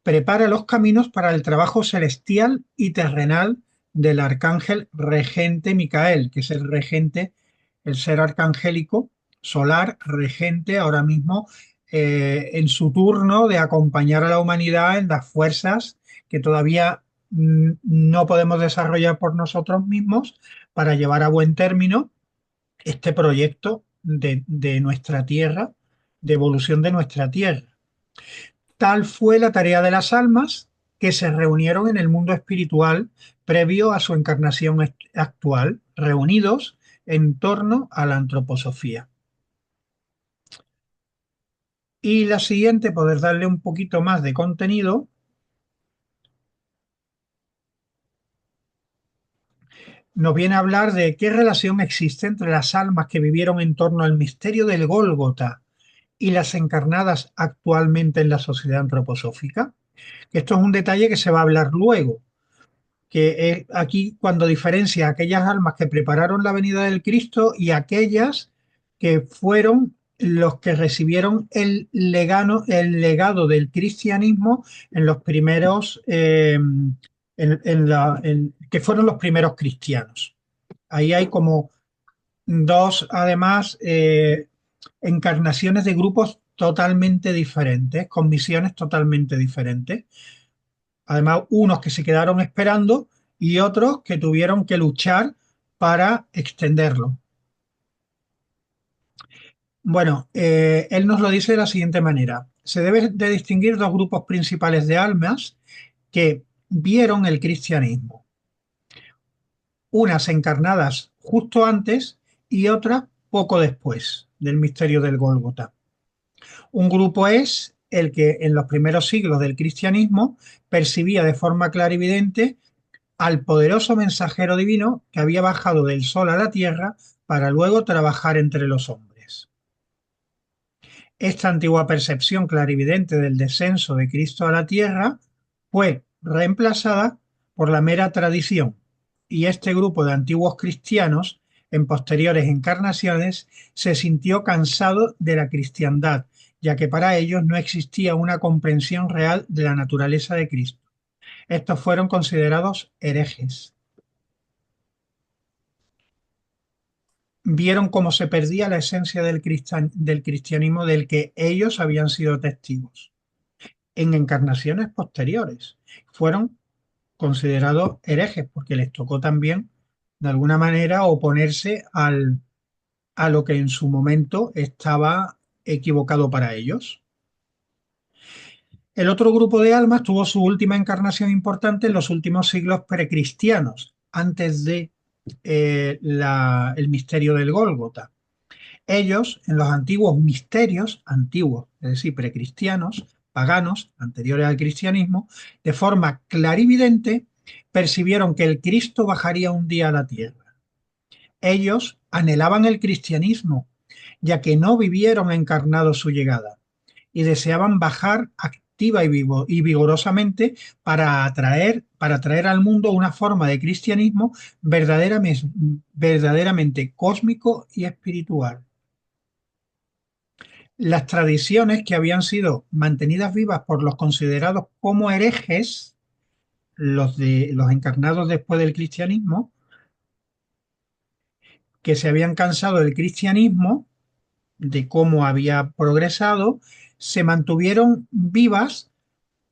prepara los caminos para el trabajo celestial y terrenal del arcángel regente Micael, que es el regente, el ser arcangélico solar regente ahora mismo en su turno de acompañar a la humanidad en las fuerzas que todavía no podemos desarrollar por nosotros mismos para llevar a buen término este proyecto de nuestra Tierra, de evolución de nuestra Tierra. Tal fue la tarea de las almas que se reunieron en el mundo espiritual previo a su encarnación actual, reunidos en torno a la antroposofía. Y la siguiente, poder darle un poquito más de contenido, nos viene a hablar de qué relación existe entre las almas que vivieron en torno al misterio del Gólgota y las encarnadas actualmente en la sociedad antroposófica. Esto es un detalle que se va a hablar luego, que es aquí cuando diferencia aquellas almas que prepararon la venida del Cristo y aquellas que fueron los que recibieron el legado del cristianismo en los primeros, que fueron los primeros cristianos. Ahí hay como dos, además, encarnaciones de grupos totalmente diferentes, con misiones totalmente diferentes. Además, unos que se quedaron esperando y otros que tuvieron que luchar para extenderlo. Bueno, él nos lo dice de la siguiente manera. Se debe de distinguir dos grupos principales de almas que vieron el cristianismo. Unas encarnadas justo antes y otras poco después del misterio del Gólgota. Un grupo es el que en los primeros siglos del cristianismo percibía de forma clarividente al poderoso mensajero divino que había bajado del sol a la tierra para luego trabajar entre los hombres. Esta antigua percepción clarividente del descenso de Cristo a la tierra fue reemplazada por la mera tradición, y este grupo de antiguos cristianos en posteriores encarnaciones se sintió cansado de la cristiandad, ya que para ellos no existía una comprensión real de la naturaleza de Cristo. Estos fueron considerados herejes. Vieron cómo se perdía la esencia del cristianismo del que ellos habían sido testigos. En encarnaciones posteriores fueron considerados herejes porque les tocó también, de alguna manera, oponerse a lo que en su momento estaba equivocado para ellos. El otro grupo de almas tuvo su última encarnación importante en los últimos siglos precristianos, antes de el misterio del Gólgota. Ellos, en los antiguos misterios, antiguos, es decir, precristianos, paganos, anteriores al cristianismo, de forma clarividente, percibieron que el Cristo bajaría un día a la tierra. Ellos anhelaban el cristianismo, ya que no vivieron encarnado su llegada, y deseaban bajar activa y vigorosamente para traer al mundo una forma de cristianismo verdaderamente cósmico y espiritual. Las tradiciones que habían sido mantenidas vivas por los considerados como herejes, los encarnados después del cristianismo, que se habían cansado del cristianismo, de cómo había progresado, se mantuvieron vivas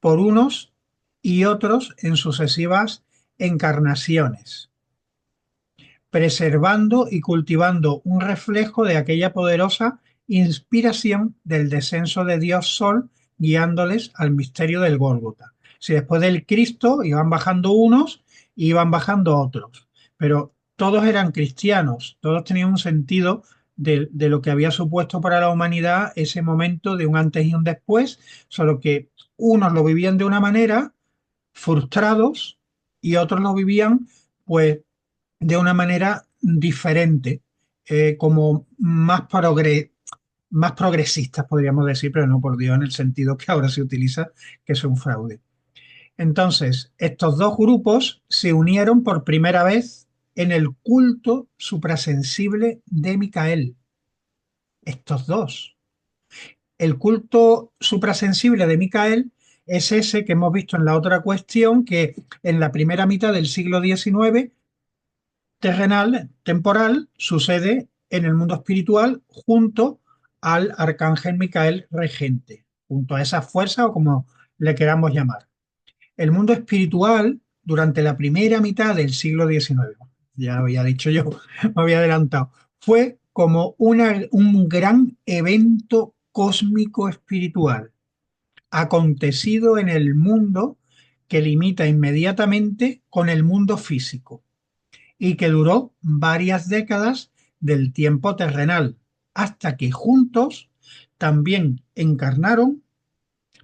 por unos y otros en sucesivas encarnaciones, preservando y cultivando un reflejo de aquella poderosa inspiración del descenso de Dios Sol, guiándoles al misterio del Gólgota. Si después del Cristo iban bajando unos, iban bajando otros, pero todos eran cristianos, todos tenían un sentido de lo que había supuesto para la humanidad ese momento de un antes y un después, solo que unos lo vivían de una manera, frustrados, y otros lo vivían pues de una manera diferente, como más progresistas, podríamos decir, pero no, por Dios, en el sentido que ahora se utiliza, que es un fraude. Entonces, estos dos grupos se unieron por primera vez en el culto suprasensible de Micael. Estos dos. El culto suprasensible de Micael es ese que hemos visto en la otra cuestión, que en la primera mitad del siglo XIX terrenal, temporal, sucede en el mundo espiritual junto al arcángel Micael regente, junto a esa fuerza o como le queramos llamar. El mundo espiritual, durante la primera mitad del siglo XIX, ya había dicho yo, me había adelantado, fue como un gran evento cósmico espiritual acontecido en el mundo que limita inmediatamente con el mundo físico y que duró varias décadas del tiempo terrenal, hasta que juntos también encarnaron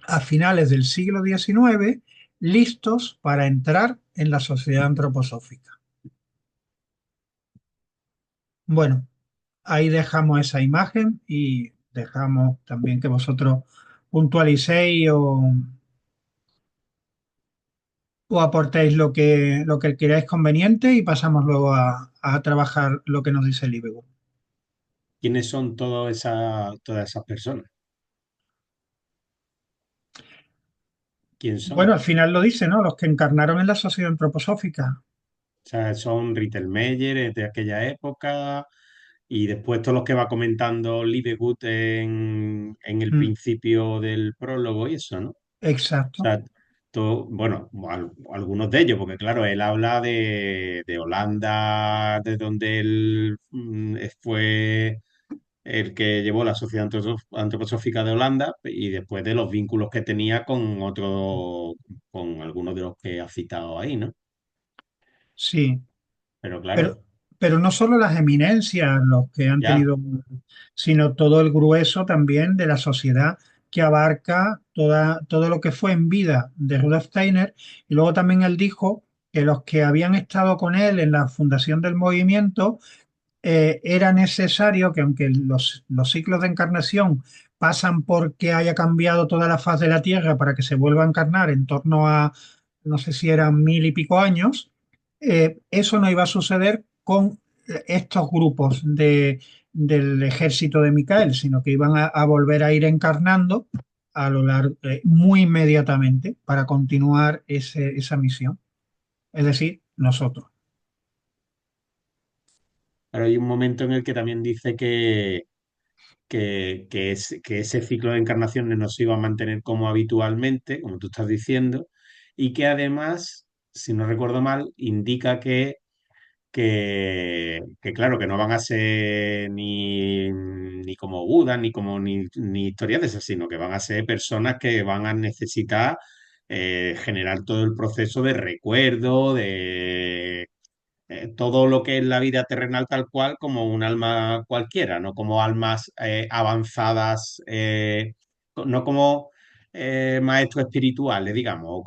a finales del siglo XIX, listos para entrar en la sociedad antroposófica. Bueno, ahí dejamos esa imagen y dejamos también que vosotros puntualicéis o aportéis lo que queráis conveniente y pasamos luego a trabajar lo que nos dice el IBEGO. ¿Quiénes son todas esas personas? ¿Quién Bueno, son? al final lo dice, ¿no? Los que encarnaron en la sociedad antroposófica. O sea, son Ritelmeyer de aquella época y después todos los que va comentando Libegut en el Mm, principio del prólogo y eso, ¿no? O exacto. sea, bueno, algunos de ellos, porque claro, él habla de Holanda, de donde él fue el que llevó la Sociedad Antroposófica de Holanda y después de los vínculos que tenía con algunos de los que ha citado ahí, ¿no? Sí. Pero Pero, claro, pero no solo las eminencias los que han ya. tenido, sino todo el grueso también de la sociedad que abarca todo lo que fue en vida de Rudolf Steiner. Y luego también él dijo que los que habían estado con él en la fundación del movimiento era necesario que aunque los ciclos de encarnación pasan porque haya cambiado toda la faz de la Tierra para que se vuelva a encarnar en torno a, no sé si eran 1000 y pico años, eso no iba a suceder con estos grupos del ejército de Micael, sino que iban a volver a ir encarnando a lo largo, muy inmediatamente para continuar esa misión. Es decir, nosotros. Pero hay un momento en el que también dice que ese ciclo de encarnaciones no se iba a mantener como habitualmente, como tú estás diciendo, y que además, si no recuerdo mal, indica que claro, que no van a ser ni como Buda, ni historias de esas, sino que van a ser personas que van a necesitar generar todo el proceso de recuerdo, de todo lo que es la vida terrenal tal cual como un alma cualquiera, no como almas avanzadas, no como maestros espirituales, digamos,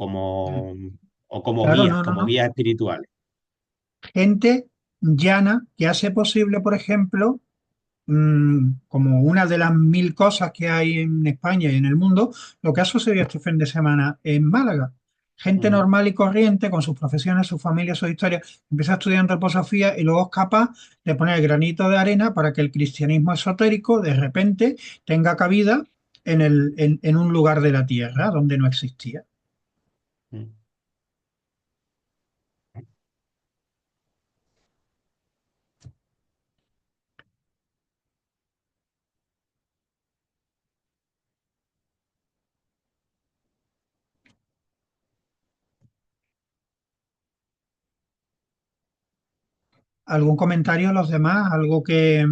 Claro, no, no, como no. guías espirituales. Gente llana que hace posible, por ejemplo, como una de las 1000 cosas que hay en España y en el mundo, lo que ha sucedido este fin de semana en Málaga. Gente Ujú, normal y corriente, con sus profesiones, su familia, su historia, empieza a estudiar antroposofía y luego es capaz de poner el granito de arena para que el cristianismo esotérico de repente tenga cabida en un lugar de la tierra donde no existía. ujú. ¿Algún comentario a los demás? ¿Algo que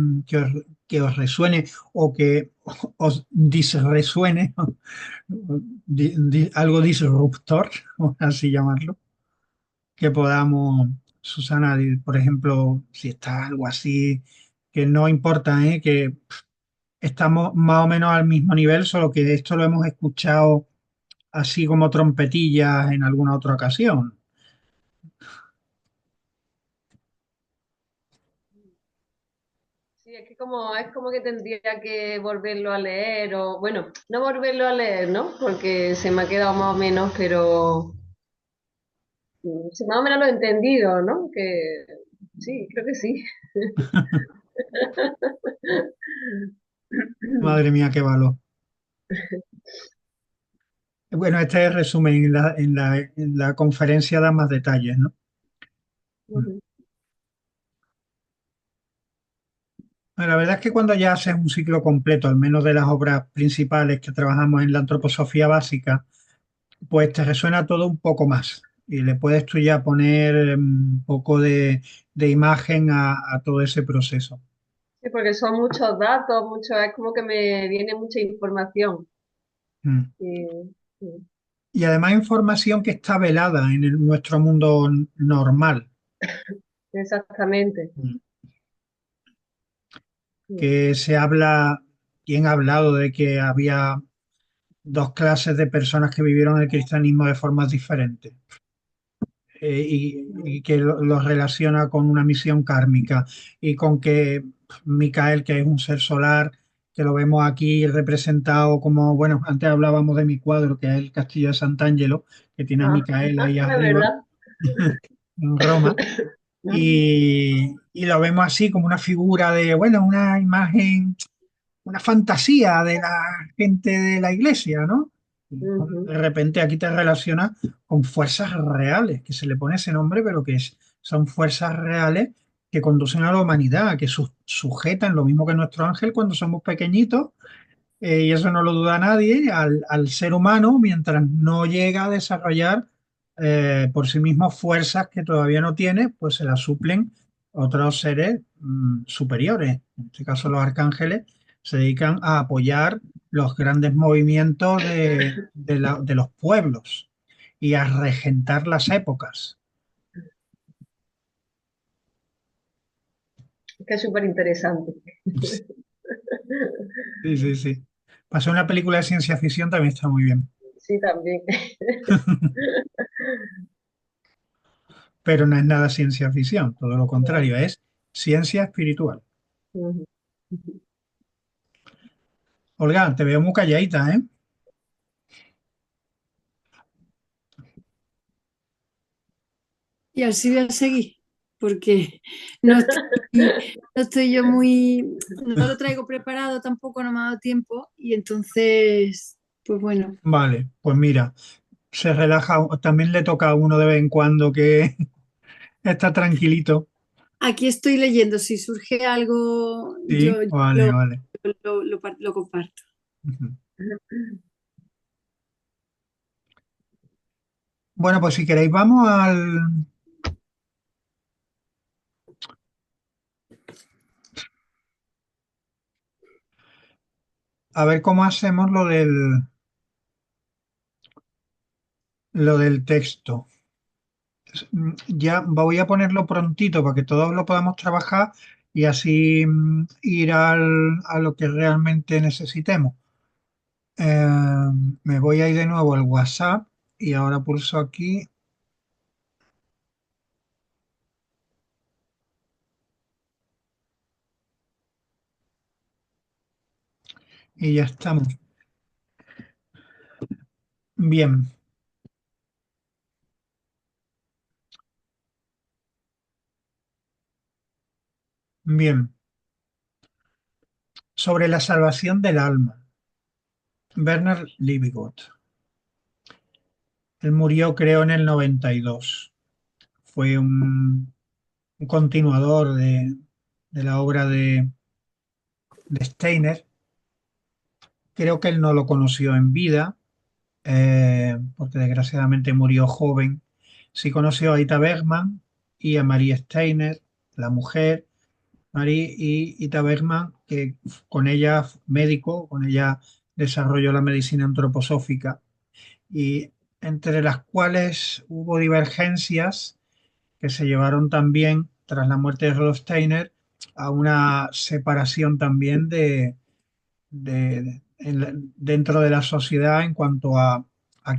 os resuene o que os disresuene? Algo disruptor, o así llamarlo, que podamos, Susana, por ejemplo, si está algo así, que no importa, ¿eh? Que estamos más o menos al mismo nivel, solo que esto lo hemos escuchado así como trompetillas en alguna otra ocasión. Sí, es como que tendría que volverlo a leer, o bueno, no volverlo a leer, ¿no? Porque se me ha quedado más o menos, pero sí, más o menos lo he entendido, ¿no? Que sí, creo que sí. Madre mía, qué valor. Bueno, este es el resumen en la conferencia da más detalles, ¿no? Ujú, Bueno, la verdad es que cuando ya haces un ciclo completo, al menos de las obras principales que trabajamos en la antroposofía básica, pues te resuena todo un poco más y le puedes tú ya poner un poco de imagen a todo ese proceso. sí, porque son muchos datos, es como que me viene mucha información. Mm. Y- sí, Y además información que está velada en nuestro mundo normal, exactamente. mm, Sí, que se habla, ¿quién ha hablado de que había dos clases de personas que vivieron el cristianismo de formas diferentes? Y que lo relaciona con una misión kármica y con que Micael, que es un ser solar, que lo vemos aquí representado como, bueno, antes hablábamos de mi cuadro, que es el Castillo de Sant'Angelo, que tiene a ah, Micael ahí es arriba verdad. en Roma, y lo vemos así como una figura de, bueno, una imagen, una fantasía de la gente de la iglesia, ¿no? Y Ujú. de repente aquí te relacionas con fuerzas reales, que se le pone ese nombre, pero son fuerzas reales que conducen a la humanidad, que sujetan lo mismo que nuestro ángel cuando somos pequeñitos, y eso no lo duda nadie, al ser humano mientras no llega a desarrollar por sí mismo fuerzas que todavía no tiene, pues se las suplen otros seres superiores. En este caso los arcángeles se dedican a apoyar los grandes movimientos de los pueblos y a regentar las épocas. Que es súper interesante. Sí, sí, sí. Pasé una película de ciencia ficción, también está muy bien. Sí, también. Pero no es nada ciencia ficción, todo lo contrario, es ciencia espiritual. Ujú. Olga, te veo muy calladita, ¿eh? Y así voy a seguir, porque no estoy, no estoy yo muy, no lo traigo preparado tampoco, no me ha dado tiempo, y entonces, pues bueno, Vale, pues mira, se relaja, también le toca a uno de vez en cuando que está tranquilito. aquí estoy leyendo, si surge algo, Sí, yo vale, lo, vale. lo comparto. Ujú. Bueno, pues si queréis, vamos a ver cómo hacemos lo del texto. Ya voy a ponerlo prontito para que todos lo podamos trabajar y así ir a lo que realmente necesitemos. Me voy a ir de nuevo al WhatsApp y ahora pulso aquí y ya estamos. Bien, bien. Sobre la salvación del alma. Bernard Liebigott. Él murió, creo, en el 92. Fue un continuador de la obra de Steiner. Creo que él no lo conoció en vida, porque desgraciadamente murió joven. Sí conoció a Ita Bergman y a Marie Steiner, la mujer, Marie y Ita Bergman, que con ella, médico, con ella desarrolló la medicina antroposófica y entre las cuales hubo divergencias que se llevaron también, tras la muerte de Rudolf Steiner, a una separación también dentro de la sociedad en cuanto a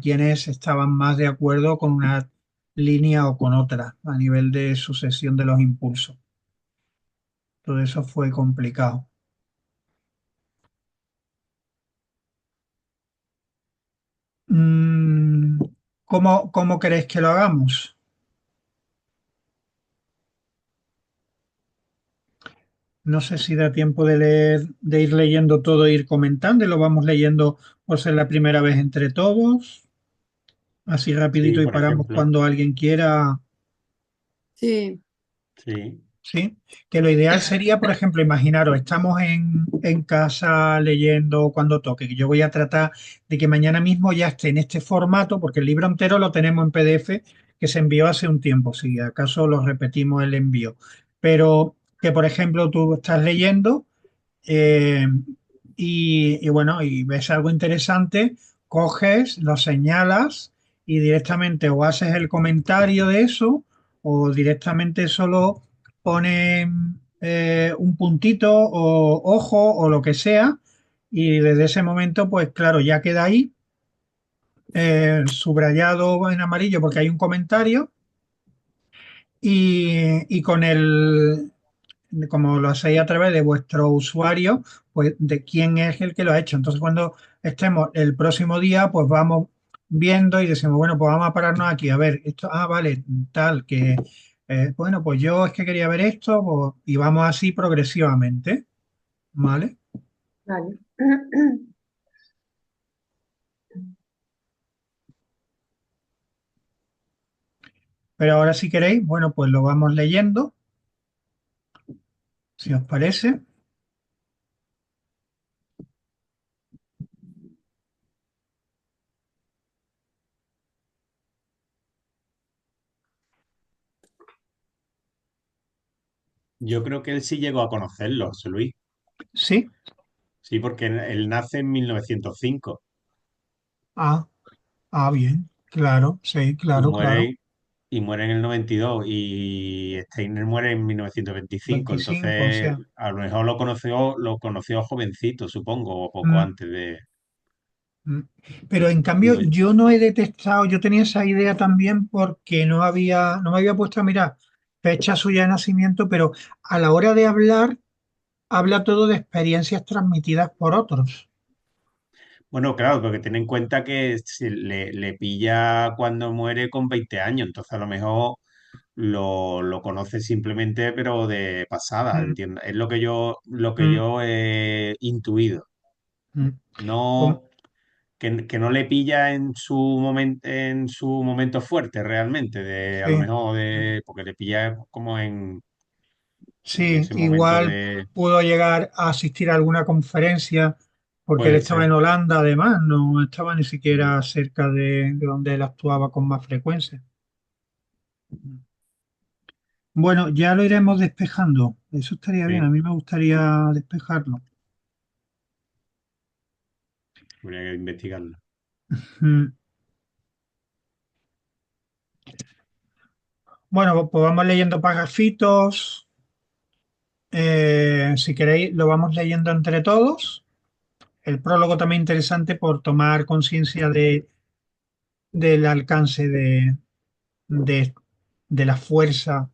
quienes estaban más de acuerdo con una línea o con otra a nivel de sucesión de los impulsos. Todo eso fue complicado. Mm, ¿cómo queréis que lo hagamos? No sé si da tiempo de leer, de ir leyendo todo e ir comentando, y lo vamos leyendo por ser la primera vez entre todos, así Sí, rapidito y por paramos ejemplo. cuando alguien quiera. Sí, Sí, Sí, que lo ideal sería, por ejemplo, imaginaros, estamos en casa leyendo cuando toque, que yo voy a tratar de que mañana mismo ya esté en este formato, porque el libro entero lo tenemos en PDF que se envió hace un tiempo, si acaso lo repetimos el envío, pero que, por ejemplo, tú estás leyendo eh, y bueno, y ves algo interesante, coges, lo señalas y directamente o haces el comentario de eso o directamente solo pones un puntito o ojo o lo que sea y desde ese momento pues claro, ya queda ahí subrayado en amarillo porque hay un comentario y con como lo hacéis a través de vuestro usuario, pues de quién es el que lo ha hecho. Entonces, cuando estemos el próximo día, pues vamos viendo y decimos, bueno, pues vamos a pararnos aquí, a ver, esto, vale, tal, que Bueno, pues yo es que quería ver esto, pues, y vamos así progresivamente, ¿vale? Vale. Pero ahora si queréis, bueno, pues lo vamos leyendo, si os parece. Yo creo que él sí llegó a conocerlo, José Luis. ¿Sí? Sí, porque él nace en 1905 Ah, bien, claro, sí, y claro, claro. muere, y muere en el 92 y Steiner muere en 1925. 25, o Entonces, sea. a lo mejor lo conoció jovencito, supongo, o poco mm, antes de, mm. Pero en cambio digo yo. yo no he detectado, yo tenía esa idea también porque no me había puesto a mirar fecha suya de nacimiento, pero a la hora de hablar, habla todo de experiencias transmitidas por otros. Bueno, claro, porque ten en cuenta que le pilla cuando muere con 20 años, entonces a lo mejor lo conoce simplemente, pero de pasada, Mm, ¿entiendes? Es lo que mm, yo he intuido. mm. Com- No, que no le pilla en su momento fuerte realmente, a lo sí. mejor Mm. porque le pilla como en Sí, ese momento igual de, pudo llegar a asistir a alguna conferencia porque él puede estaba en ser. Holanda, además, no estaba ni Mm, siquiera cerca de donde él actuaba con más frecuencia. Bueno, ya lo iremos despejando. Eso estaría bien, a sí, mí me gustaría despejarlo. habría que investigarlo. Mm. Bueno, pues vamos leyendo pagafitos. Si queréis, lo vamos leyendo entre todos. El prólogo también interesante por tomar conciencia del alcance de, de la fuerza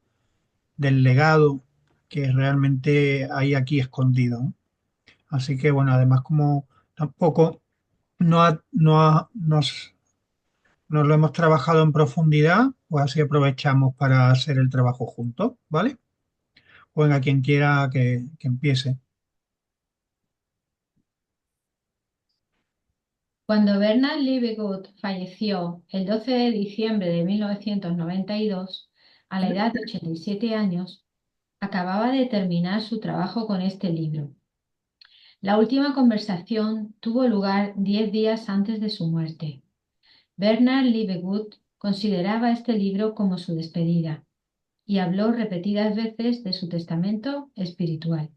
del legado que realmente hay aquí escondido, ¿no? Así que bueno, además como tampoco nos lo hemos trabajado en profundidad, pues así aprovechamos para hacer el trabajo juntos, ¿vale? Pues a quien quiera que empiece. Cuando Bernard Liebig falleció el 12 de diciembre de 1992, a la edad de 87 años, acababa de terminar su trabajo con este libro. La última conversación tuvo lugar 10 días antes de su muerte. Bernard Liebig consideraba este libro como su despedida y habló repetidas veces de su testamento espiritual.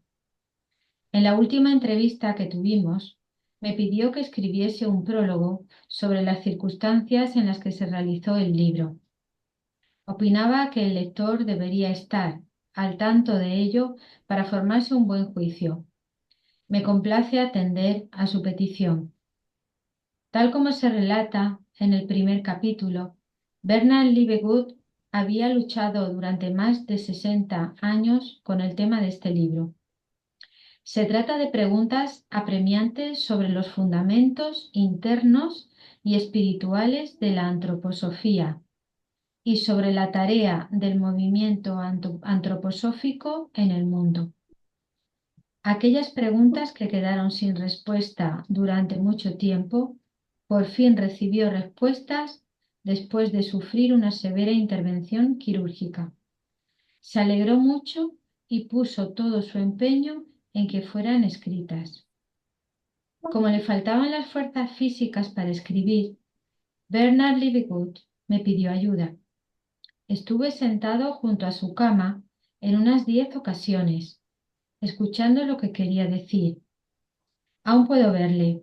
En la última entrevista que tuvimos, me pidió que escribiese un prólogo sobre las circunstancias en las que se realizó el libro. Opinaba que el lector debería estar al tanto de ello para formarse un buen juicio. Me complace atender a su petición. Tal como se relata en el primer capítulo, Bernard Liebig había luchado durante más de 60 años con el tema de este libro. Se trata de preguntas apremiantes sobre los fundamentos internos y espirituales de la antroposofía y sobre la tarea del movimiento antroposófico en el mundo. Aquellas preguntas que quedaron sin respuesta durante mucho tiempo, por fin recibió respuestas después de sufrir una severa intervención quirúrgica. Se alegró mucho y puso todo su empeño en que fueran escritas. Como le faltaban las fuerzas físicas para escribir, Bernard Liebig me pidió ayuda. Estuve sentado junto a su cama en unas 10 ocasiones, escuchando lo que quería decir. Aún puedo verle.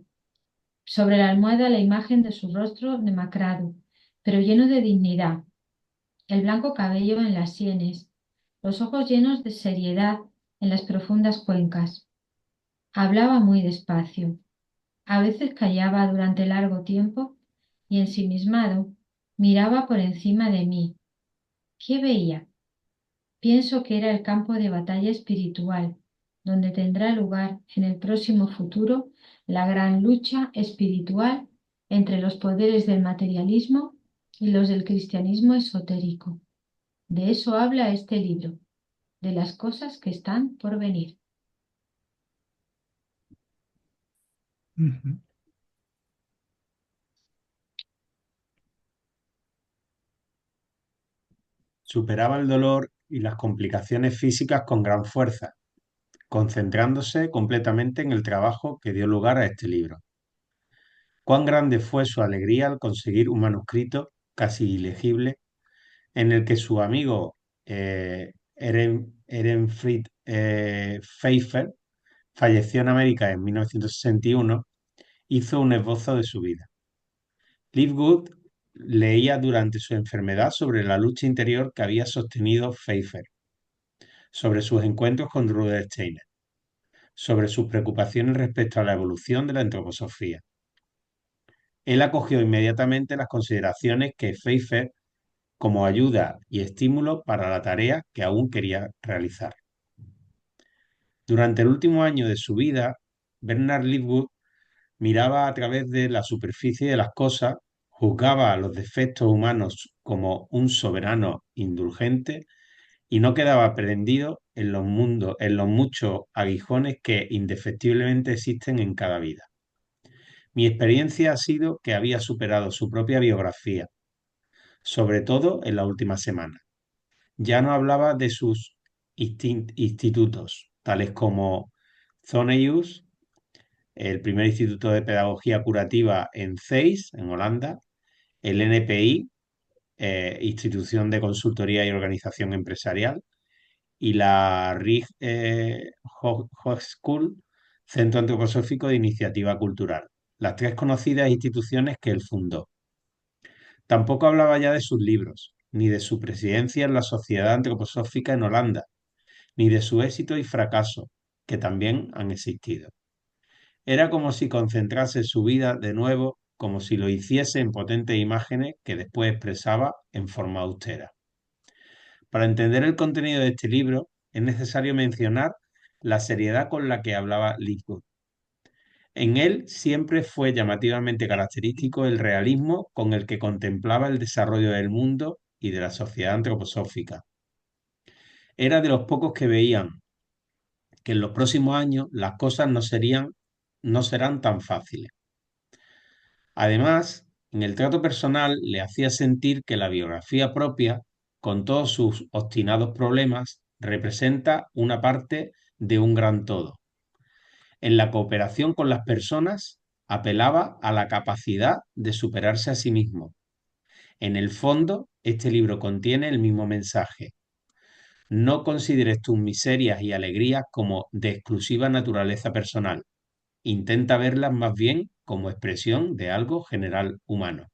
Sobre la almohada la imagen de su rostro demacrado, pero lleno de dignidad, el blanco cabello en las sienes, los ojos llenos de seriedad en las profundas cuencas. Hablaba muy despacio. A veces callaba durante largo tiempo y ensimismado miraba por encima de mí. ¿Qué veía? Pienso que era el campo de batalla espiritual, donde tendrá lugar en el próximo futuro la gran lucha espiritual entre los poderes del materialismo y los del cristianismo esotérico. De eso habla este libro, de las cosas que están por venir. Ujú. Superaba el dolor y las complicaciones físicas con gran fuerza, concentrándose completamente en el trabajo que dio lugar a este libro. Cuán grande fue su alegría al conseguir un manuscrito casi ilegible en el que su amigo Ehrenfried Pfeiffer falleció en América en 1961, hizo un esbozo de su vida. Livegood leía durante su enfermedad sobre la lucha interior que había sostenido Pfeiffer, sobre sus encuentros con Rudolf Steiner, sobre sus preocupaciones respecto a la evolución de la antroposofía. Él acogió inmediatamente las consideraciones que Pfeiffer como ayuda y estímulo para la tarea que aún quería realizar. Durante el último año de su vida, Bernard Livegood miraba a través de la superficie de las cosas, juzgaba a los defectos humanos como un soberano indulgente y no quedaba prendido en los muchos aguijones que indefectiblemente existen en cada vida. Mi experiencia ha sido que había superado su propia biografía, sobre todo en la última semana. Ya no hablaba de sus institutos, tales como Zoneus, el primer instituto de pedagogía curativa en Zeist, en Holanda, el NPI, institución de consultoría y organización empresarial, y la RIG Hochschule, Centro Antroposófico de Iniciativa Cultural, las tres conocidas instituciones que él fundó. Tampoco hablaba ya de sus libros, ni de su presidencia en la Sociedad Antroposófica en Holanda, ni de su éxito y fracaso, que también han existido. Era como si concentrase su vida de nuevo, como si lo hiciese en potentes imágenes que después expresaba en forma austera. Para entender el contenido de este libro, es necesario mencionar la seriedad con la que hablaba Livegood. En él siempre fue llamativamente característico el realismo con el que contemplaba el desarrollo del mundo y de la sociedad antroposófica. Era de los pocos que veían que en los próximos años las cosas no serán tan fáciles. Además, en el trato personal le hacía sentir que la biografía propia, con todos sus obstinados problemas, representa una parte de un gran todo. En la cooperación con las personas, apelaba a la capacidad de superarse a sí mismo. En el fondo, este libro contiene el mismo mensaje. No consideres tus miserias y alegrías como de exclusiva naturaleza personal. Intenta verlas más bien como expresión de algo general humano.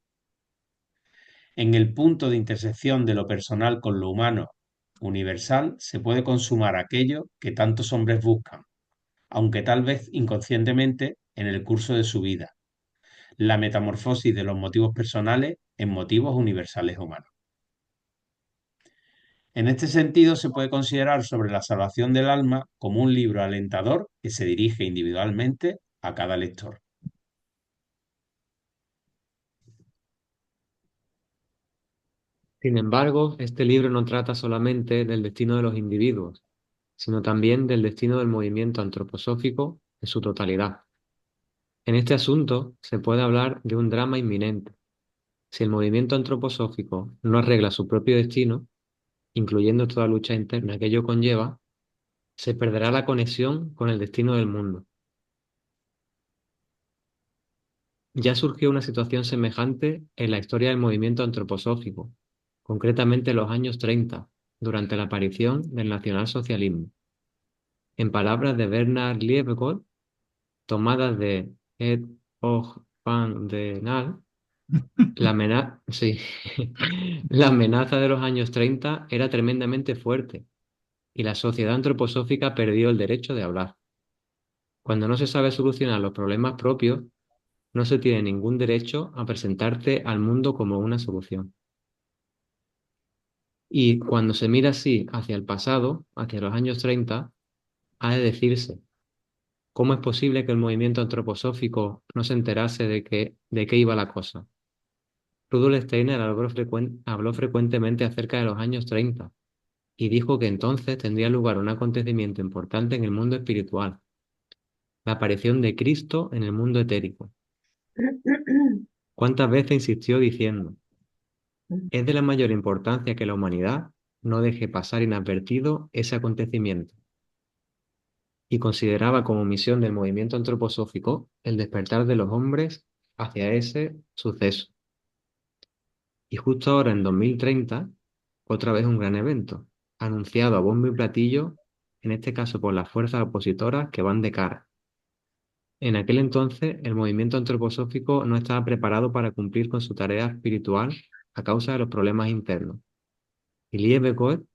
En el punto de intersección de lo personal con lo humano universal se puede consumar aquello que tantos hombres buscan, aunque tal vez inconscientemente en el curso de su vida, la metamorfosis de los motivos personales en motivos universales humanos. En este sentido, se puede considerar Sobre la salvación del alma como un libro alentador que se dirige individualmente a cada lector. Sin embargo, este libro no trata solamente del destino de los individuos, sino también del destino del movimiento antroposófico en su totalidad. En este asunto se puede hablar de un drama inminente. Si el movimiento antroposófico no arregla su propio destino, incluyendo toda lucha interna que ello conlleva, se perderá la conexión con el destino del mundo. Ya surgió una situación semejante en la historia del movimiento antroposófico, concretamente en los años 30, durante la aparición del nacionalsocialismo. En palabras de Bernard Liebknecht, tomadas de Ed Og van den Al, sí. La amenaza de los años 30 era tremendamente fuerte y la sociedad antroposófica perdió el derecho de hablar. Cuando no se sabe solucionar los problemas propios, no se tiene ningún derecho a presentarte al mundo como una solución. Y cuando se mira así hacia el pasado, hacia los años 30, ha de decirse, ¿cómo es posible que el movimiento antroposófico no se enterase de qué iba la cosa? Rudolf Steiner habló frecuentemente acerca de los años 30 y dijo que entonces tendría lugar un acontecimiento importante en el mundo espiritual, la aparición de Cristo en el mundo etérico. ¿Cuántas veces insistió diciendo: es de la mayor importancia que la humanidad no deje pasar inadvertido ese acontecimiento? Y consideraba como misión del movimiento antroposófico el despertar de los hombres hacia ese suceso. Y justo ahora, en 2030, otra vez un gran evento, anunciado a bombo y platillo, en este caso por las fuerzas opositoras que van de cara. En aquel entonces, el movimiento antroposófico no estaba preparado para cumplir con su tarea espiritual a causa de los problemas internos. Y Liebknecht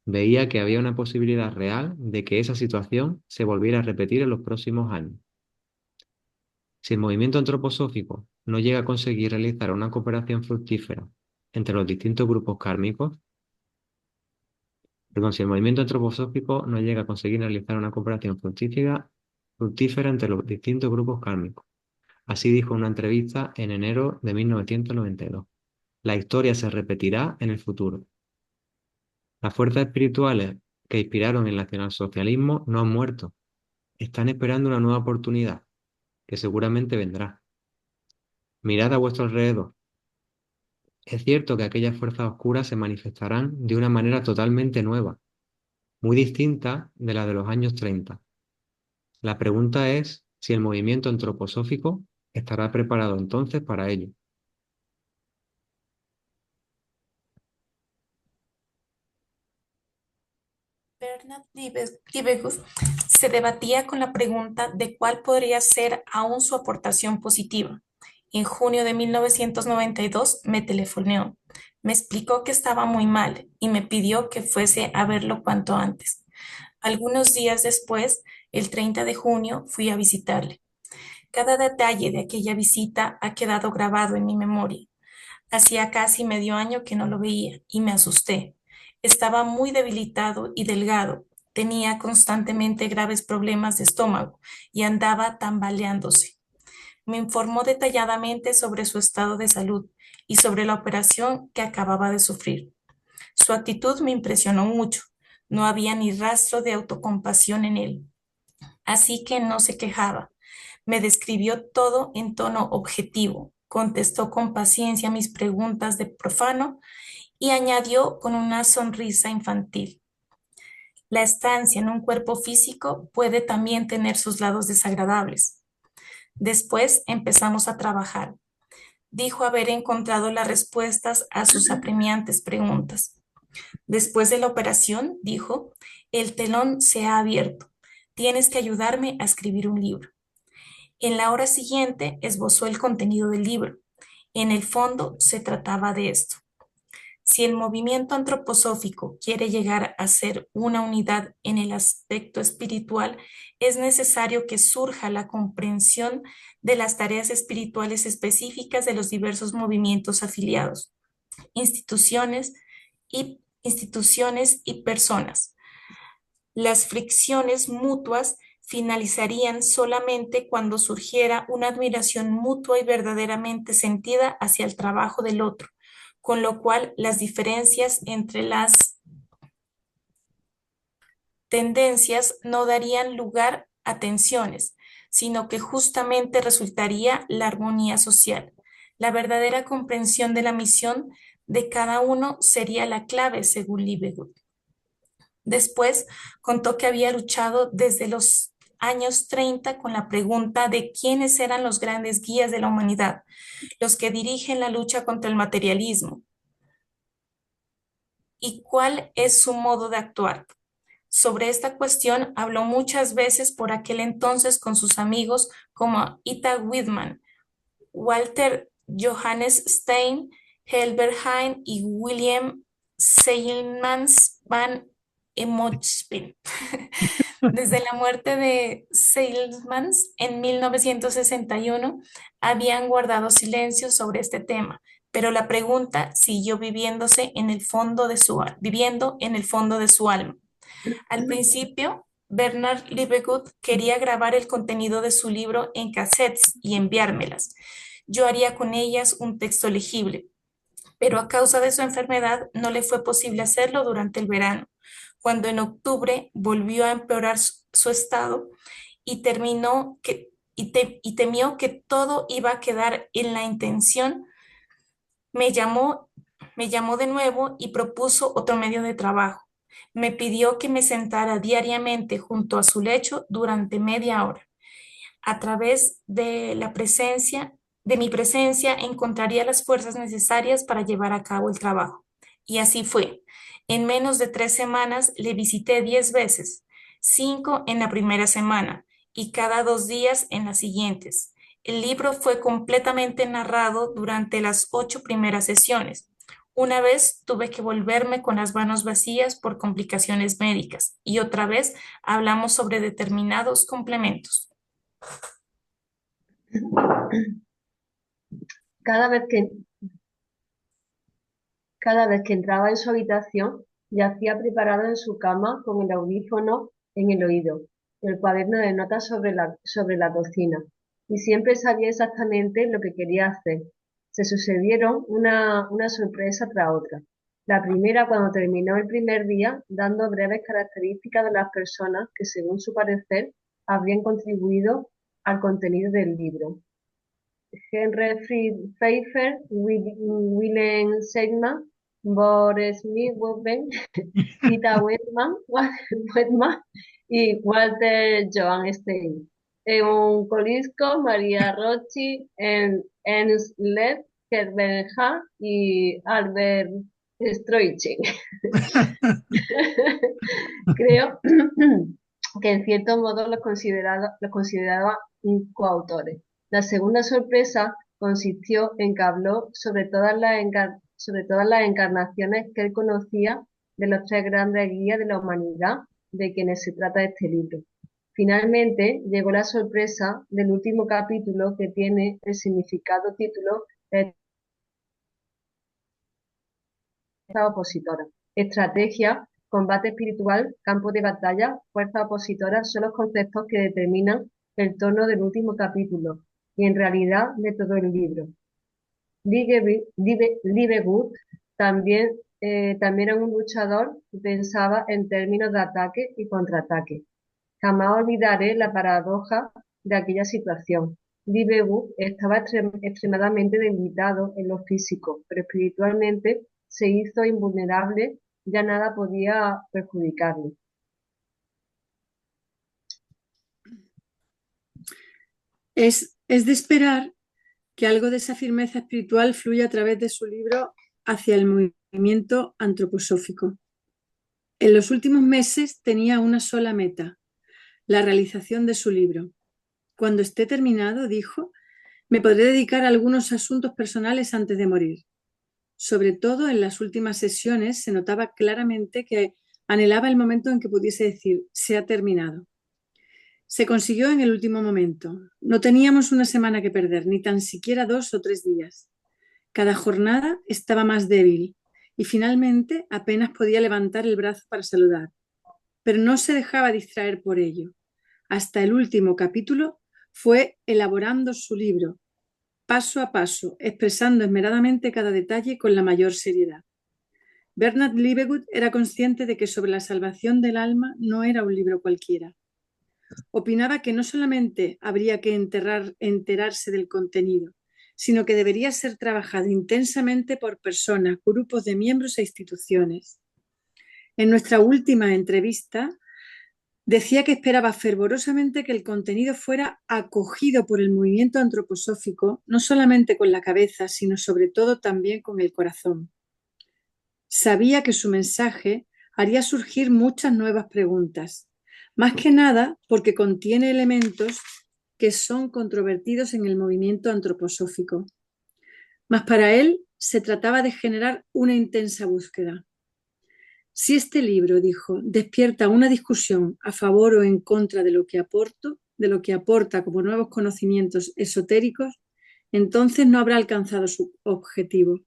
veía que había una posibilidad real de que esa situación se volviera a repetir en los próximos años. Si el movimiento antroposófico no llega a conseguir realizar una cooperación fructífera entre los distintos grupos kármicos, si el movimiento antroposófico no llega a conseguir realizar una cooperación fructífera entre los distintos grupos kármicos. Así dijo en una entrevista en enero de 1992. La historia se repetirá en el futuro. Las fuerzas espirituales que inspiraron el nacionalsocialismo no han muerto. Están esperando una nueva oportunidad, que seguramente vendrá. Mirad a vuestro alrededor. Es cierto que aquellas fuerzas oscuras se manifestarán de una manera totalmente nueva, muy distinta de la de los años 30. La pregunta es si el movimiento antroposófico estará preparado entonces para ello. Bernard Liebknecht se debatía con la pregunta de cuál podría ser aún su aportación positiva. En junio de 1992 me telefoneó, me explicó que estaba muy mal y me pidió que fuese a verlo cuanto antes. Algunos días después, el 30 de junio, fui a visitarle. Cada detalle de aquella visita ha quedado grabado en mi memoria. Hacía casi medio año que no lo veía y me asusté. Estaba muy debilitado y delgado. Tenía constantemente graves problemas de estómago y andaba tambaleándose. Me informó detalladamente sobre su estado de salud y sobre la operación que acababa de sufrir. Su actitud me impresionó mucho. No había ni rastro de autocompasión en él. Así que no se quejaba. Me describió todo en tono objetivo. Contestó con paciencia mis preguntas de profano y añadió con una sonrisa infantil: la estancia en un cuerpo físico puede también tener sus lados desagradables. Después empezamos a trabajar. Dijo haber encontrado las respuestas a sus apremiantes preguntas. Después de la operación, dijo, el telón se ha abierto. Tienes que ayudarme a escribir un libro. En la hora siguiente esbozó el contenido del libro. En el fondo se trataba de esto. Si el movimiento antroposófico quiere llegar a ser una unidad en el aspecto espiritual, es necesario que surja la comprensión de las tareas espirituales específicas de los diversos movimientos afiliados, instituciones y personas. Las fricciones mutuas finalizarían solamente cuando surgiera una admiración mutua y verdaderamente sentida hacia el trabajo del otro, con lo cual las diferencias entre las tendencias no darían lugar a tensiones, sino que justamente resultaría la armonía social. La verdadera comprensión de la misión de cada uno sería la clave, según Liebknecht. Después contó que había luchado desde los años 30 con la pregunta de quiénes eran los grandes guías de la humanidad, los que dirigen la lucha contra el materialismo, y cuál es su modo de actuar. Sobre esta cuestión habló muchas veces por aquel entonces con sus amigos como Ita Whitman, Walter Johannes Stein, Helbert Heine y William Seilmans van Emotsville. Desde la muerte de Seilmans en 1961, habían guardado silencio sobre este tema, pero la pregunta siguió viviendo en el fondo de su alma. Al principio, Bernard Liebknecht quería grabar el contenido de su libro en cassettes y enviármelas. Yo haría con ellas un texto legible, pero a causa de su enfermedad no le fue posible hacerlo durante el verano, cuando en octubre volvió a empeorar su estado y y temió que todo iba a quedar en la intención. Me llamó, me llamó de nuevo y propuso otro medio de trabajo. Me pidió que me sentara diariamente junto a su lecho durante media hora. A través de mi presencia, encontraría las fuerzas necesarias para llevar a cabo el trabajo. Y así fue. En menos de 3 semanas le visité 10 veces, 5 en la primera semana y cada 2 días en las siguientes. El libro fue completamente narrado durante las 8 primeras sesiones. Una vez tuve que volverme con las manos vacías por complicaciones médicas y otra vez hablamos sobre determinados complementos. Cada vez que, cada vez que entraba en su habitación, yacía preparado en su cama con el audífono en el oído, el cuaderno de notas sobre la cocina, y siempre sabía exactamente lo que quería hacer. Se sucedieron una sorpresa tras otra. La primera cuando terminó el primer día, dando breves características de las personas que, según su parecer, habrían contribuido al contenido del libro. Henry Pfeiffer, Wilhelm Seidman, Boris Midwolven, Tita Wetman y Walter Joan Stein. Egon Colisco, María Rocci, Ernst Leb, Herbert Hahn y Albert Stroichen. Creo que en cierto modo los consideraba coautores. La segunda sorpresa consistió en que habló sobre todas las encarnaciones que él conocía de los 3 grandes guías de la humanidad de quienes se trata este libro. Finalmente llegó la sorpresa del último capítulo, que tiene el significado título de fuerza opositora. Estrategia, combate espiritual, campo de batalla, fuerza opositora son los conceptos que determinan el tono del último capítulo y en realidad de todo el libro. Liebig también era un luchador y pensaba en términos de ataque y contraataque. Jamás olvidaré la paradoja de aquella situación. Liebig estaba extremadamente debilitado en lo físico, pero espiritualmente se hizo invulnerable, ya nada podía perjudicarle. Es de esperar que algo de esa firmeza espiritual fluya a través de su libro hacia el movimiento antroposófico. En los últimos meses tenía una sola meta, la realización de su libro. Cuando esté terminado, dijo, me podré dedicar a algunos asuntos personales antes de morir. Sobre todo en las últimas sesiones se notaba claramente que anhelaba el momento en que pudiese decir, se ha terminado. Se consiguió en el último momento. No teníamos una semana que perder, ni tan siquiera 2 o 3 días. Cada jornada estaba más débil y finalmente apenas podía levantar el brazo para saludar. Pero no se dejaba distraer por ello. Hasta el último capítulo fue elaborando su libro, paso a paso, expresando esmeradamente cada detalle con la mayor seriedad. Bernard Liebig era consciente de que Sobre la salvación del alma no era un libro cualquiera. Opinaba que no solamente habría que enterarse del contenido, sino que debería ser trabajado intensamente por personas, grupos de miembros e instituciones. En nuestra última entrevista, decía que esperaba fervorosamente que el contenido fuera acogido por el movimiento antroposófico, no solamente con la cabeza, sino sobre todo también con el corazón. Sabía que su mensaje haría surgir muchas nuevas preguntas, más que nada porque contiene elementos que son controvertidos en el movimiento antroposófico. Mas para él se trataba de generar una intensa búsqueda. Si este libro, dijo, despierta una discusión a favor o en contra de lo que aporta como nuevos conocimientos esotéricos, entonces no habrá alcanzado su objetivo.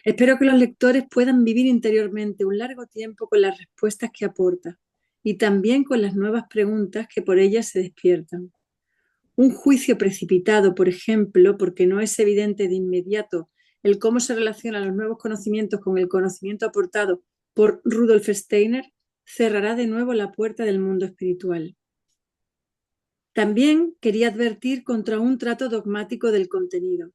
Espero que los lectores puedan vivir interiormente un largo tiempo con las respuestas que aporta y también con las nuevas preguntas que por ellas se despiertan. Un juicio precipitado, por ejemplo, porque no es evidente de inmediato el cómo se relacionan los nuevos conocimientos con el conocimiento aportado por Rudolf Steiner, cerrará de nuevo la puerta del mundo espiritual. También quería advertir contra un trato dogmático del contenido.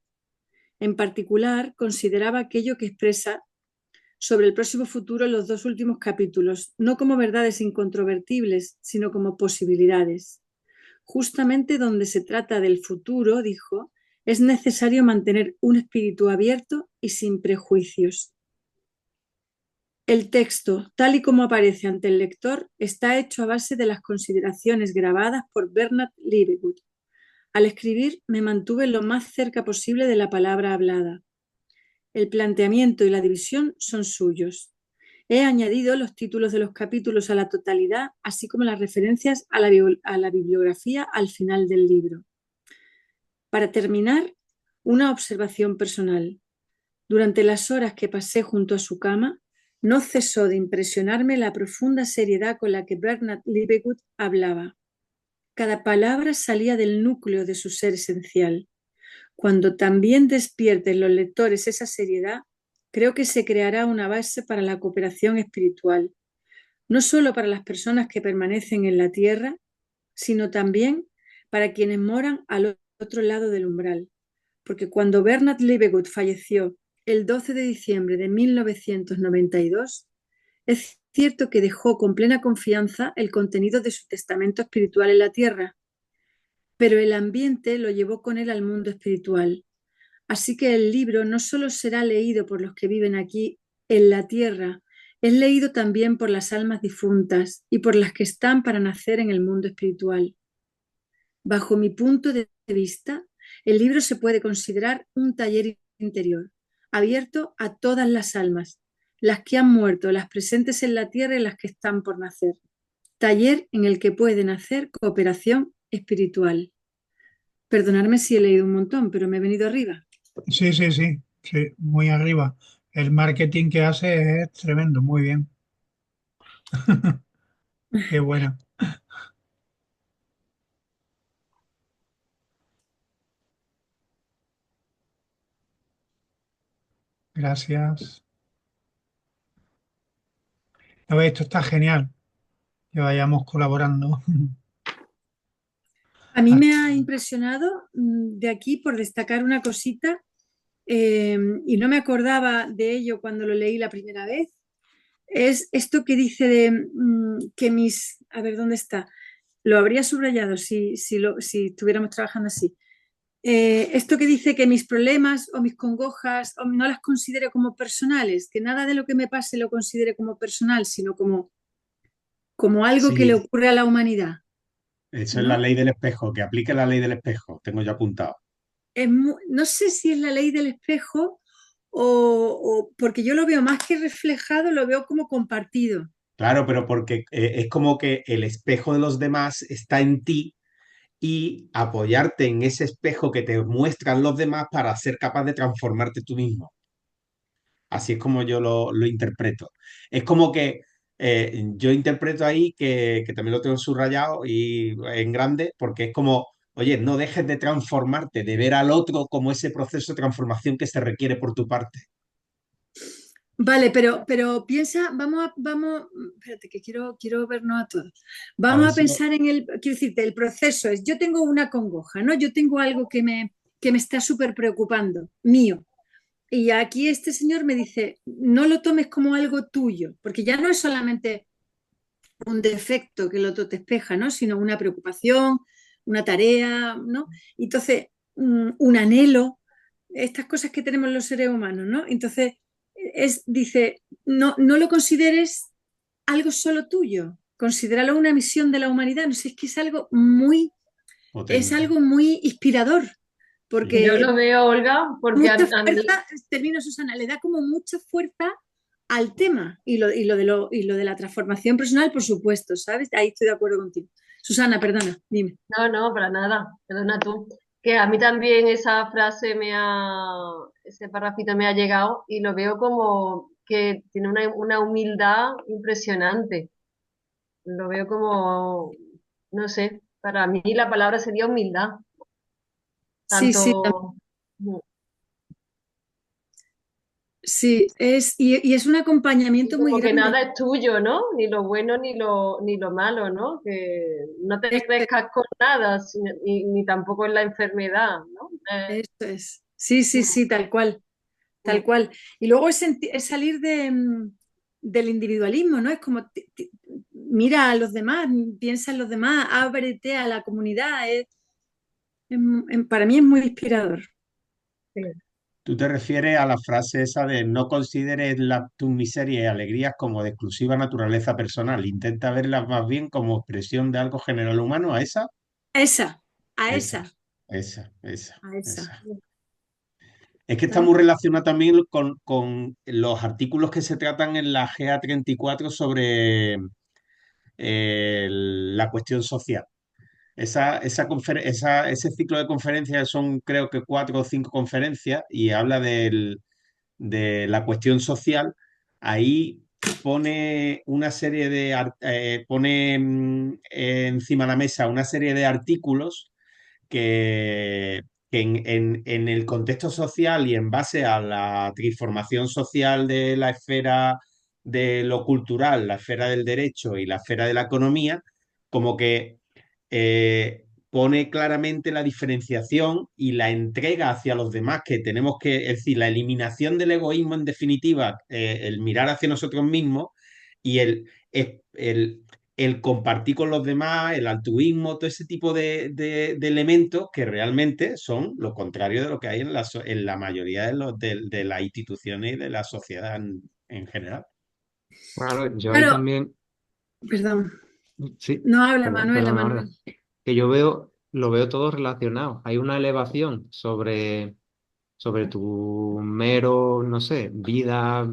En particular, consideraba aquello que expresa sobre el próximo futuro en los 2 últimos capítulos, no como verdades incontrovertibles, sino como posibilidades. Justamente donde se trata del futuro, dijo, es necesario mantener un espíritu abierto y sin prejuicios. El texto, tal y como aparece ante el lector, está hecho a base de las consideraciones grabadas por Bernard Liebig. Al escribir, me mantuve lo más cerca posible de la palabra hablada. El planteamiento y la división son suyos. He añadido los títulos de los capítulos a la totalidad, así como las referencias a la bibliografía al final del libro. Para terminar, una observación personal. Durante las horas que pasé junto a su cama, no cesó de impresionarme la profunda seriedad con la que Bernard Liebig hablaba. Cada palabra salía del núcleo de su ser esencial. Cuando también despierten los lectores esa seriedad, creo que se creará una base para la cooperación espiritual, no solo para las personas que permanecen en la tierra, sino también para quienes moran al otro lado del umbral. Porque cuando Bernard Liebig falleció el 12 de diciembre de 1992, es cierto que dejó con plena confianza el contenido de su testamento espiritual en la tierra, pero el ambiente lo llevó con él al mundo espiritual. Así que el libro no solo será leído por los que viven aquí en la tierra, es leído también por las almas difuntas y por las que están para nacer en el mundo espiritual. Bajo mi punto de vista, el libro se puede considerar un taller interior, abierto a todas las almas, las que han muerto, las presentes en la tierra y las que están por nacer. Taller en el que pueden hacer cooperación espiritual. Perdonadme si he leído un montón, pero me he venido arriba. Sí, sí, sí, sí, muy arriba. El marketing que hace es tremendo, muy bien. Qué buena. Gracias. A ver, esto está genial, que vayamos colaborando. A mí me ha impresionado de aquí por destacar una cosita y no me acordaba de ello cuando lo leí la primera vez. Es esto que dice de que mis... A ver, ¿dónde está? Lo habría subrayado si estuviéramos trabajando así. Esto que dice que mis problemas o mis congojas no las considere como personales, que nada de lo que me pase lo considere como personal, sino como algo que le Sí, ocurre a la humanidad, eso es la ¿no? ley del espejo, que aplique la ley del espejo, tengo ya apuntado. No sé si es la ley del espejo porque yo lo veo más que reflejado, lo veo como compartido. Claro, pero porque es como que el espejo de los demás está en ti y apoyarte en ese espejo que te muestran los demás para ser capaz de transformarte tú mismo. Así es como yo lo interpreto. Es como que yo interpreto ahí que también lo tengo subrayado y en grande, porque es como, oye, no dejes de transformarte, de ver al otro como ese proceso de transformación que se requiere por tu parte. Vale, pero piensa, espérate que quiero vernos a todos. A Vamos ver a si pensar quiero decirte, el proceso es, yo tengo una congoja, ¿no? Yo tengo algo que me está súper preocupando, mío. Y aquí este señor me dice, no lo tomes como algo tuyo, porque ya no es solamente un defecto que el otro te espeja, ¿no? Sino una preocupación, una tarea, ¿no? Entonces, un anhelo, estas cosas que tenemos los seres humanos, ¿no? Entonces, dice, no lo consideres algo solo tuyo, considéralo una misión de la humanidad. No sé, es que es potente. algo muy inspirador, Yo lo porque veo, Olga, porque mucha a mí, fuerza, termino Susana, le da como mucha fuerza al tema y lo de la transformación personal, por supuesto, ¿sabes? Ahí estoy de acuerdo contigo. Susana, perdona, dime. no, no, para nada, perdona tú, que a mí también esa frase ese parrafito me ha llegado y lo veo como que tiene una humildad impresionante. Lo veo como, no sé, para mí la palabra sería humildad, Sí, sí, tanto, Sí, y es un Y acompañamiento muy como que grande. nada es tuyo, ¿no? Ni lo bueno ni lo malo, ¿no? Que no te Esto es, crezcas con nada, ni tampoco en la enfermedad, ¿no? esto es. Sí, sí, Mm, sí, tal cual, tal mm. cual. Y luego es salir del individualismo, ¿no? Es como mira a los demás, piensa en los demás, ábrete a la comunidad. Para mí es muy inspirador. Sí. ¿Tú te refieres a la frase esa de no consideres tus miserias y alegrías como de exclusiva naturaleza personal? Intenta verlas más bien como expresión de algo general humano, ¿a esa? A esa, a Esa, esa, a esa. esa. Es que está ¿No? muy relacionada también con los artículos que se tratan en la GA34 sobre la cuestión social. Ese ciclo de conferencias son creo que 4 o 5 conferencias y habla de la cuestión social. Ahí pone una serie pone encima de la mesa una serie de artículos que en el contexto social y en base a la transformación social de la esfera de lo cultural, la esfera del derecho y la esfera de la economía, como que pone claramente la diferenciación y la entrega hacia los demás que tenemos que, es decir, la eliminación del egoísmo en definitiva, el mirar hacia nosotros mismos y el compartir con los demás, el altruismo, todo ese tipo de elementos que realmente son lo contrario de lo que hay en la mayoría de las instituciones y de la sociedad en general. Claro, yo ahí Claro, también, perdón. sí, No habla Manuela, perdona, ahora, Manuel. que lo veo todo relacionado. Hay una elevación sobre tu mero, no sé, vida,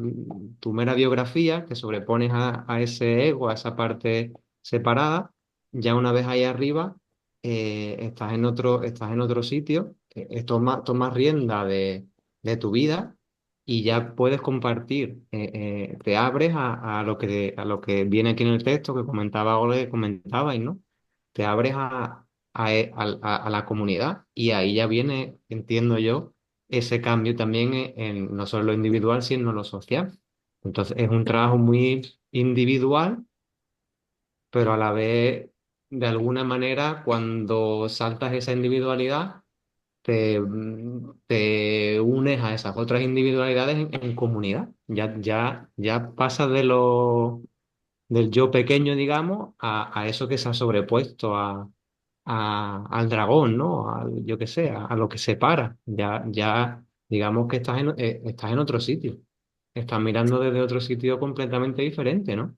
tu mera biografía, que sobrepones a ese ego, a esa parte separada. Ya una vez ahí arriba, estás en otro sitio, tomas rienda de tu vida y ya puedes compartir, te abres a lo que viene aquí en el texto que comentaba Ole, que comentabais, ¿no? Te abres a la comunidad y ahí ya viene, entiendo yo, ese cambio también en no solo lo individual, sino lo social. Entonces es un trabajo muy individual, pero a la vez, de alguna manera, cuando saltas esa individualidad, te unes a esas otras individualidades en comunidad. Ya pasas del yo pequeño, digamos, a eso que se ha sobrepuesto al dragón, ¿no? Yo qué sé, a lo que separa. Ya, digamos que estás en otro sitio. Estás mirando desde otro sitio completamente diferente, ¿no?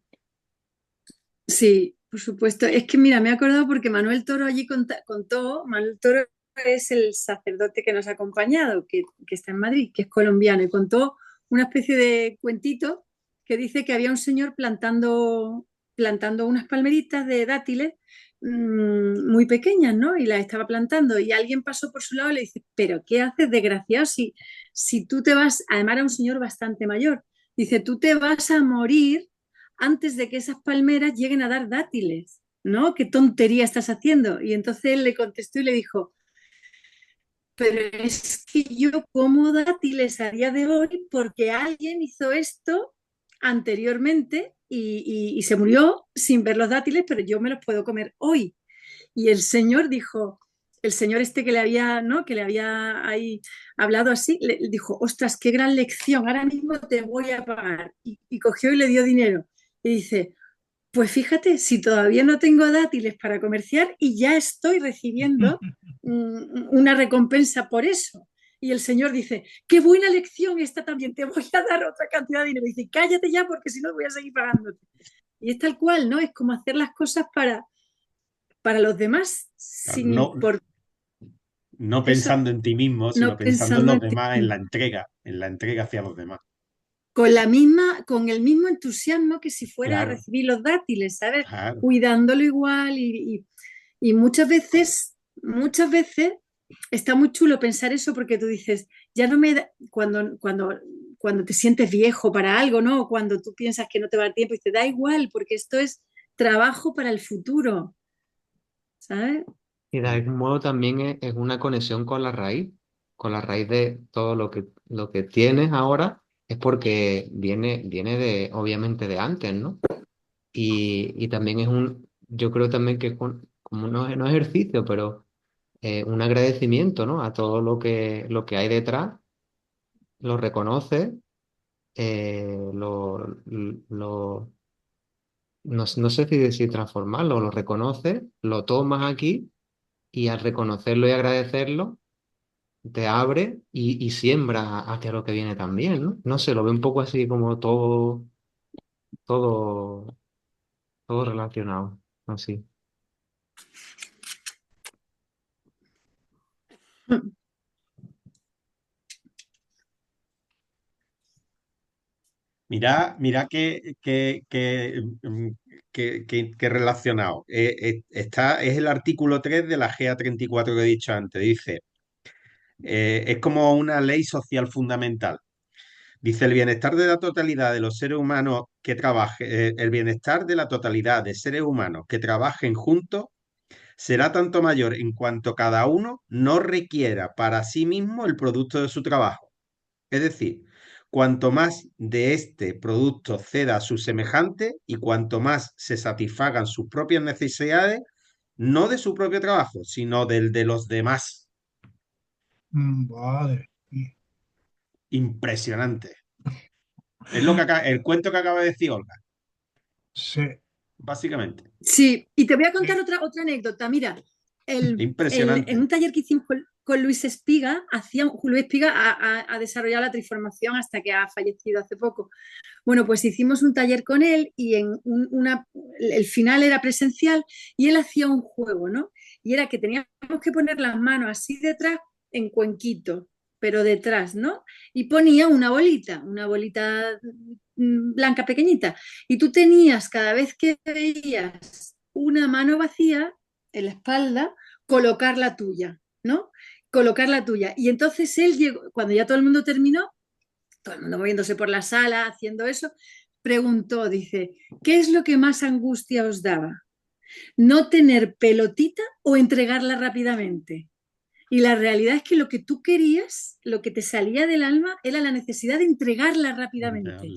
Sí, por supuesto. Es que mira, me he acordado porque Manuel Toro allí contó, Manuel Toro es el sacerdote que nos ha acompañado, que está en Madrid, que es colombiano, y contó una especie de cuentito que dice que había un señor plantando unas palmeritas de dátiles muy pequeñas, ¿no? Y las estaba plantando y alguien pasó por su lado y le dice, pero ¿qué haces, desgraciado? Si tú te vas, además era un señor bastante mayor, dice, tú te vas a morir antes de que esas palmeras lleguen a dar dátiles, ¿no? ¿Qué tontería estás haciendo? Y entonces él le contestó y le dijo, pero es que yo como dátiles a día de hoy porque alguien hizo esto anteriormente y se murió sin ver los dátiles, pero yo me los puedo comer hoy. Y el señor dijo, el señor este que le había, ¿no? Que le había ahí hablado así, le dijo, ostras, qué gran lección, ahora mismo te voy a pagar. Y cogió y le dio dinero. Y dice, pues fíjate, si todavía no tengo dátiles para comerciar y ya estoy recibiendo una recompensa por eso. Y el señor dice, qué buena lección esta también, te voy a dar otra cantidad de dinero. Y dice, cállate ya porque si no voy a seguir pagándote. Y es tal cual, ¿no? Es como hacer las cosas para los demás sin No, importar no eso, pensando en ti mismo, sino no pensando en pensando los en ti demás, mismo. en la entrega hacia los demás. Con el mismo entusiasmo que si fuera a Claro, recibir los dátiles, ¿sabes? claro. Cuidándolo igual y muchas veces está muy chulo pensar eso porque tú dices, ya no me da, cuando te sientes viejo para algo, ¿no? O cuando tú piensas que no te va a dar tiempo y te da igual porque esto es trabajo para el futuro, ¿sabes? Y de algún modo también es una conexión con la raíz de todo lo que tienes ahora, es porque viene obviamente de antes, ¿no? Y también yo creo también que es como no ejercicio, pero un agradecimiento, ¿no? A todo lo que hay detrás, lo reconoce, eh, lo, lo, no sé si transformarlo, lo reconoce, lo tomas aquí y al reconocerlo y agradecerlo, te abre y siembra hacia lo que viene también, ¿no? No sé, lo veo un poco así como todo, todo relacionado, así. Mira qué relacionado. Es el artículo 3 de la GA 34 que he dicho antes. Dice, es como una ley social fundamental. Dice, el bienestar de la totalidad de los seres humanos que trabajen, el bienestar de la totalidad de seres humanos que trabajen juntos será tanto mayor en cuanto cada uno no requiera para sí mismo el producto de su trabajo. Es decir, cuanto más de este producto ceda a su semejante y cuanto más se satisfagan sus propias necesidades, no de su propio trabajo, sino del de los demás. Madre mía. Impresionante. Es el cuento que acaba de decir Olga, Sí. básicamente. Sí, y te voy a contar otra anécdota. Mira, en Impresionante. un taller que hicimos con Luis Espiga, Luis Espiga ha desarrollado la transformación hasta que ha fallecido hace poco. Bueno, pues hicimos un taller con él y el final era presencial y él hacía un juego, ¿no? Y era que teníamos que poner las manos así detrás en cuenquito, pero detrás, ¿no? Y ponía una bolita blanca pequeñita. Y tú tenías, cada vez que veías una mano vacía en la espalda, colocar la tuya, ¿no? Colocar la tuya. Y entonces él llegó, cuando ya todo el mundo terminó, todo el mundo moviéndose por la sala, haciendo eso, preguntó, dice, ¿qué es lo que más angustia os daba? ¿No tener pelotita o entregarla rápidamente? Y la realidad es que lo que tú querías, lo que te salía del alma, era la necesidad de entregarla rápidamente.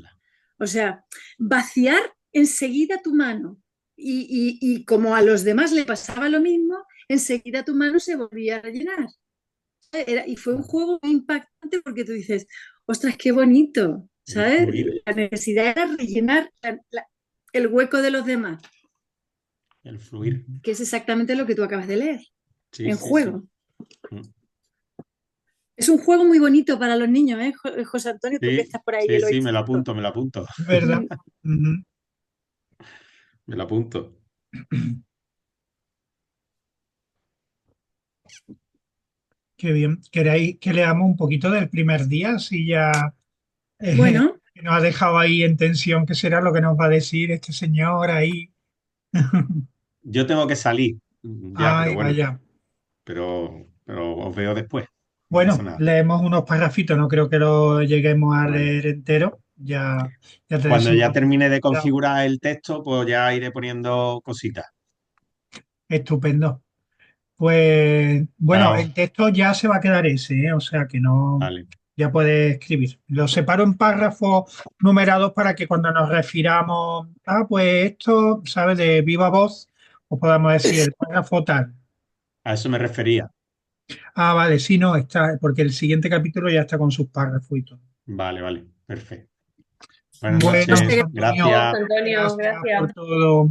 O sea, vaciar enseguida tu mano. Y como a los demás le pasaba lo mismo, enseguida tu mano se volvía a rellenar. Y fue un juego muy impactante porque tú dices, ostras, qué bonito, ¿sabes? La necesidad era rellenar el hueco de los demás. El fluir. Que es exactamente lo que tú acabas de leer, Sí, en sí, juego. Sí. Es un juego muy bonito para los niños, ¿eh, José Antonio? Tú que Sí, estás por ahí, que lo sí, me oíste lo esto. apunto, me lo apunto. ¿Verdad? Ujú. Me lo apunto. Qué bien. ¿Queréis que leamos un poquito del primer día? Si ya Bueno, nos ha dejado ahí en tensión, ¿qué será lo que nos va a decir este señor ahí? Yo tengo que salir ya, pero Ay, bueno, vaya. pero os veo después. No pasa Bueno, nada. leemos unos párrafitos, no creo que lo lleguemos a Vale. leer entero. Ya te Cuando ya decimos. termine de configurar el texto, pues ya iré poniendo cositas. Estupendo. Pues bueno, Chao. el texto ya se va a quedar ese, ¿eh? O sea que no, Vale. ya puedes escribir. Lo separo en párrafos numerados para que cuando nos refiramos, pues esto, ¿sabes? De viva voz, pues podamos decir el párrafo tal. A eso me refería. Vale, sí, no, está, porque el siguiente capítulo ya está con sus párrafos y todo. Vale, vale. Perfecto. Buenas Bueno, noches. José Adiós, Antonio, Gracias. Antonio, gracias por gracias. todo.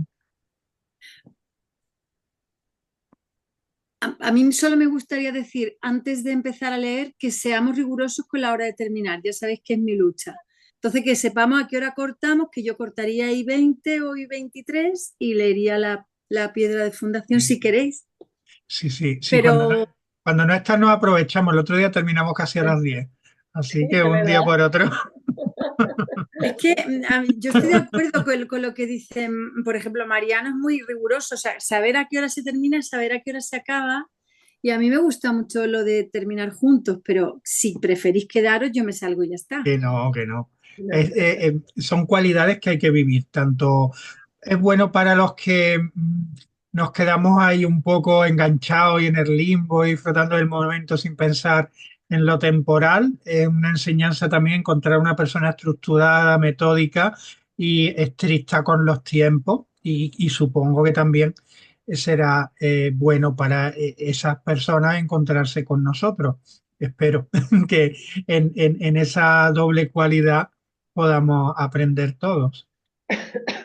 a mí solo me gustaría decir, antes de empezar a leer, que seamos rigurosos con la hora de terminar. Ya sabéis que es mi lucha. Entonces, que sepamos a qué hora cortamos, que yo cortaría ahí 20 o ahí 23 y leería la piedra de fundación si queréis. Sí, Pero cuando no estás nos aprovechamos. El otro día terminamos casi a las 10. Así que Es un día verdad. por otro. es que yo estoy de acuerdo con lo que dicen, por ejemplo, Mariano es muy riguroso. O sea, saber a qué hora se termina, saber a qué hora se acaba. Y a mí me gusta mucho lo de terminar juntos, pero si preferís quedaros, yo me salgo y ya está. Que no, que no. No. Son cualidades que hay que vivir. Tanto es bueno para los que nos quedamos ahí un poco enganchados y en el limbo y disfrutando del momento sin pensar en lo temporal, es una enseñanza también encontrar una persona estructurada, metódica y estricta con los tiempos y supongo que también será bueno para esas personas encontrarse con nosotros. Espero que en esa doble cualidad podamos aprender todos.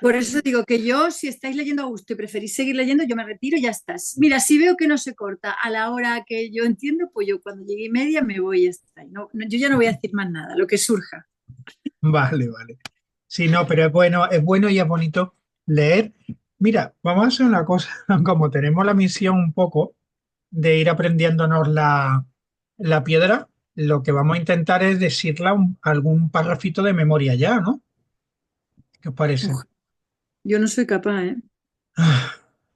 Por eso digo que yo, si estáis leyendo a gusto y preferís seguir leyendo, yo me retiro y ya estás. Mira, si veo que no se corta a la hora que yo entiendo, pues yo cuando llegue y media me voy y ya está. Yo ya no voy a decir más nada, lo que surja. Vale, vale. Sí, no, pero es bueno y es bonito leer. Mira, vamos a hacer una cosa, como tenemos la misión un poco de ir aprendiéndonos la piedra, lo que vamos a intentar es decirla algún parrafito de memoria ya, ¿no? ¿Qué os parece? Uf, yo no soy capaz, ¿eh?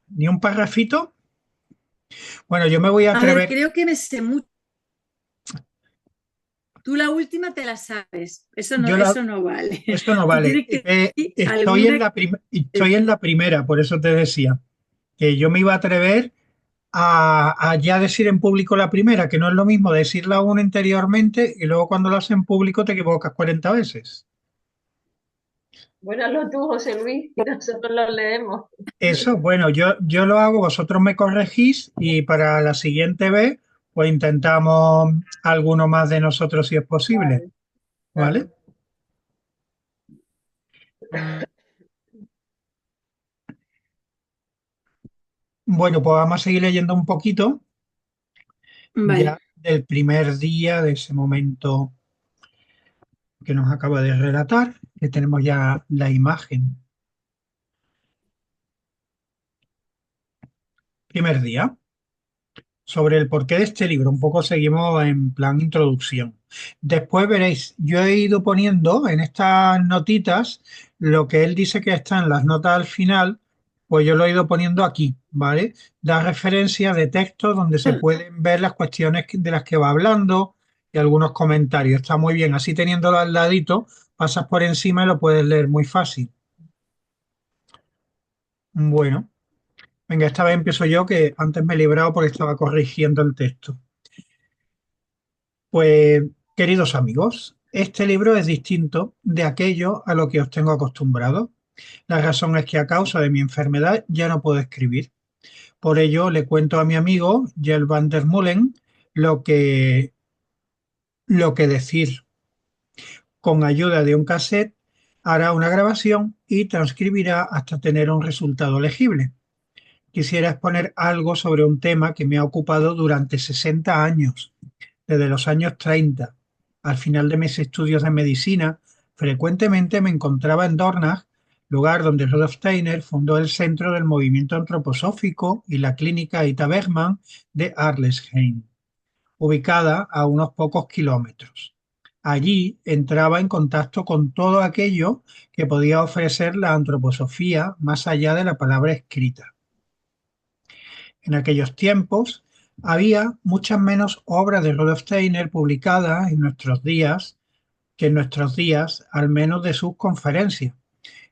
¿Ni un parrafito? Bueno, yo me voy a A ver, atrever. creo que me sé mucho. Tú la última te la sabes. Yo Eso no vale. Esto no Tú vale. tienes que decir alguna. Estoy en la primera, por eso te decía que yo me iba a atrever a ya decir en público la primera, que no es lo mismo decirla aún interiormente y luego cuando lo haces en público te equivocas 40 veces. Bueno, hazlo tú, José Luis, y nosotros lo leemos. Eso, bueno, yo lo hago, vosotros me corregís y para la siguiente vez, pues intentamos alguno más de nosotros si es posible, Vale, ¿vale? vale. Bueno, pues vamos a seguir leyendo un poquito Vale. ya del primer día, de ese momento que nos acaba de relatar, que tenemos ya la imagen. Primer día. Sobre el porqué de este libro. Un poco seguimos en plan introducción. Después veréis, yo he ido poniendo en estas notitas lo que él dice que está en las notas al final, pues yo lo he ido poniendo aquí, ¿vale? Da referencias de texto donde se pueden ver las cuestiones de las que va hablando y algunos comentarios. Está muy bien, así teniéndolo al ladito, pasas por encima y lo puedes leer muy fácil. Bueno, venga, esta vez empiezo yo, que antes me he librado porque estaba corrigiendo el texto. Pues, queridos amigos, este libro es distinto de aquello a lo que os tengo acostumbrado. La razón es que a causa de mi enfermedad ya no puedo escribir. Por ello, le cuento a mi amigo Jel van der Mullen lo que, lo que decir. Con ayuda de un cassette, hará una grabación y transcribirá hasta tener un resultado legible. Quisiera exponer algo sobre un tema que me ha ocupado durante 60 años desde los años 30. Al final de mis estudios de medicina, frecuentemente me encontraba en Dornach, lugar donde Rudolf Steiner fundó el Centro del Movimiento Antroposófico y la Clínica Ita Bergman de Arlesheim, ubicada a unos pocos kilómetros. Allí entraba en contacto con todo aquello que podía ofrecer la antroposofía más allá de la palabra escrita. En aquellos tiempos había muchas menos obras de Rudolf Steiner publicadas en nuestros días que en nuestros días, al menos de sus conferencias.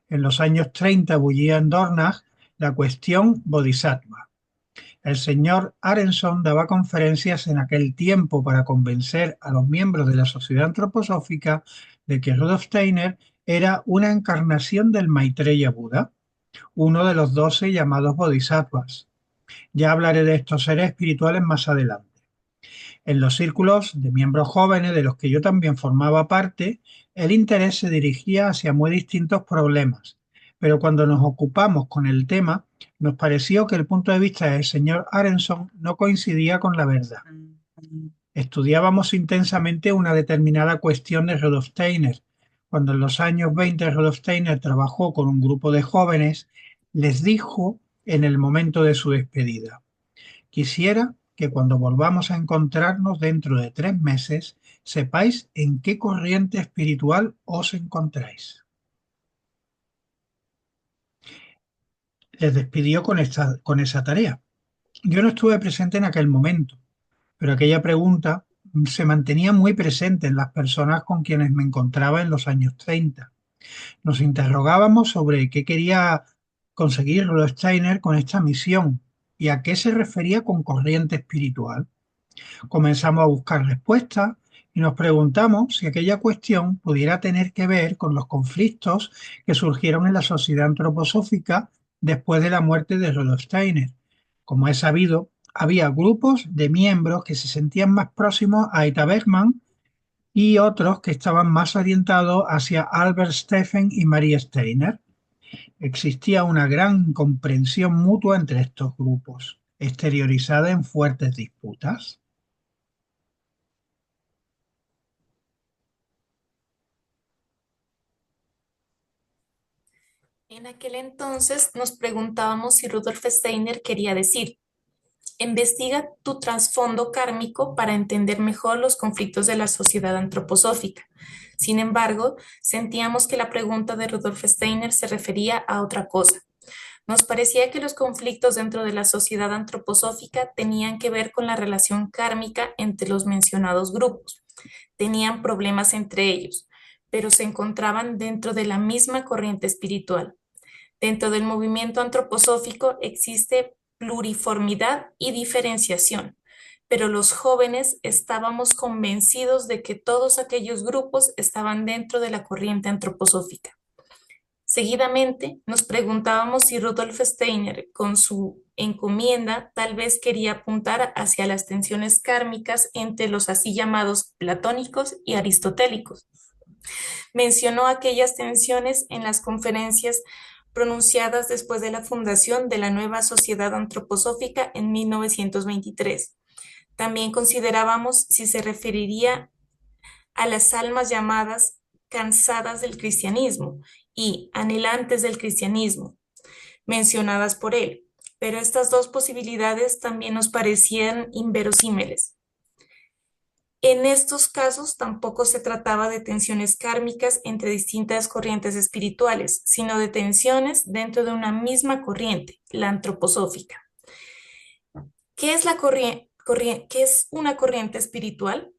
En los años 30 bullía en Dornach la cuestión Bodhisattva. El señor Aronson daba conferencias en aquel tiempo para convencer a los miembros de la Sociedad Antroposófica de que Rudolf Steiner era una encarnación del Maitreya Buda, uno de los 12 llamados Bodhisattvas. Ya hablaré de estos seres espirituales más adelante. En los círculos de miembros jóvenes de los que yo también formaba parte, el interés se dirigía hacia muy distintos problemas, pero cuando nos ocupamos con el tema, nos pareció que el punto de vista del señor Aronson no coincidía con la verdad. Estudiábamos intensamente una determinada cuestión de Rudolf Steiner. Cuando en los años 20 Rudolf Steiner trabajó con un grupo de jóvenes, les dijo en el momento de su despedida: quisiera que cuando volvamos a encontrarnos dentro de 3 meses, sepáis en qué corriente espiritual os encontráis. Les despidió con esa tarea. Yo no estuve presente en aquel momento, pero aquella pregunta se mantenía muy presente en las personas con quienes me encontraba en los años 30. Nos interrogábamos sobre qué quería conseguir Rudolf Steiner con esta misión y a qué se refería con corriente espiritual. Comenzamos a buscar respuestas y nos preguntamos si aquella cuestión pudiera tener que ver con los conflictos que surgieron en la sociedad antroposófica después de la muerte de Rudolf Steiner. Como es sabido, había grupos de miembros que se sentían más próximos a Ita Bergman y otros que estaban más orientados hacia Albert Steffen y Marie Steiner. Existía una gran comprensión mutua entre estos grupos, exteriorizada en fuertes disputas. En aquel entonces nos preguntábamos si Rudolf Steiner quería decir: investiga tu trasfondo kármico para entender mejor los conflictos de la sociedad antroposófica. Sin embargo, sentíamos que la pregunta de Rudolf Steiner se refería a otra cosa. Nos parecía que los conflictos dentro de la sociedad antroposófica tenían que ver con la relación kármica entre los mencionados grupos. Tenían problemas entre ellos, pero se encontraban dentro de la misma corriente espiritual. Dentro del movimiento antroposófico existe pluriformidad y diferenciación, pero los jóvenes estábamos convencidos de que todos aquellos grupos estaban dentro de la corriente antroposófica. Seguidamente nos preguntábamos si Rudolf Steiner, con su encomienda, tal vez quería apuntar hacia las tensiones kármicas entre los así llamados platónicos y aristotélicos. Mencionó aquellas tensiones en las conferencias pronunciadas después de la fundación de la nueva Sociedad Antroposófica en 1923. También considerábamos si se referiría a las almas llamadas cansadas del cristianismo y anhelantes del cristianismo, mencionadas por él, pero estas dos posibilidades también nos parecían inverosímiles. En estos casos tampoco se trataba de tensiones kármicas entre distintas corrientes espirituales, sino de tensiones dentro de una misma corriente, la antroposófica. ¿Qué es una corriente espiritual?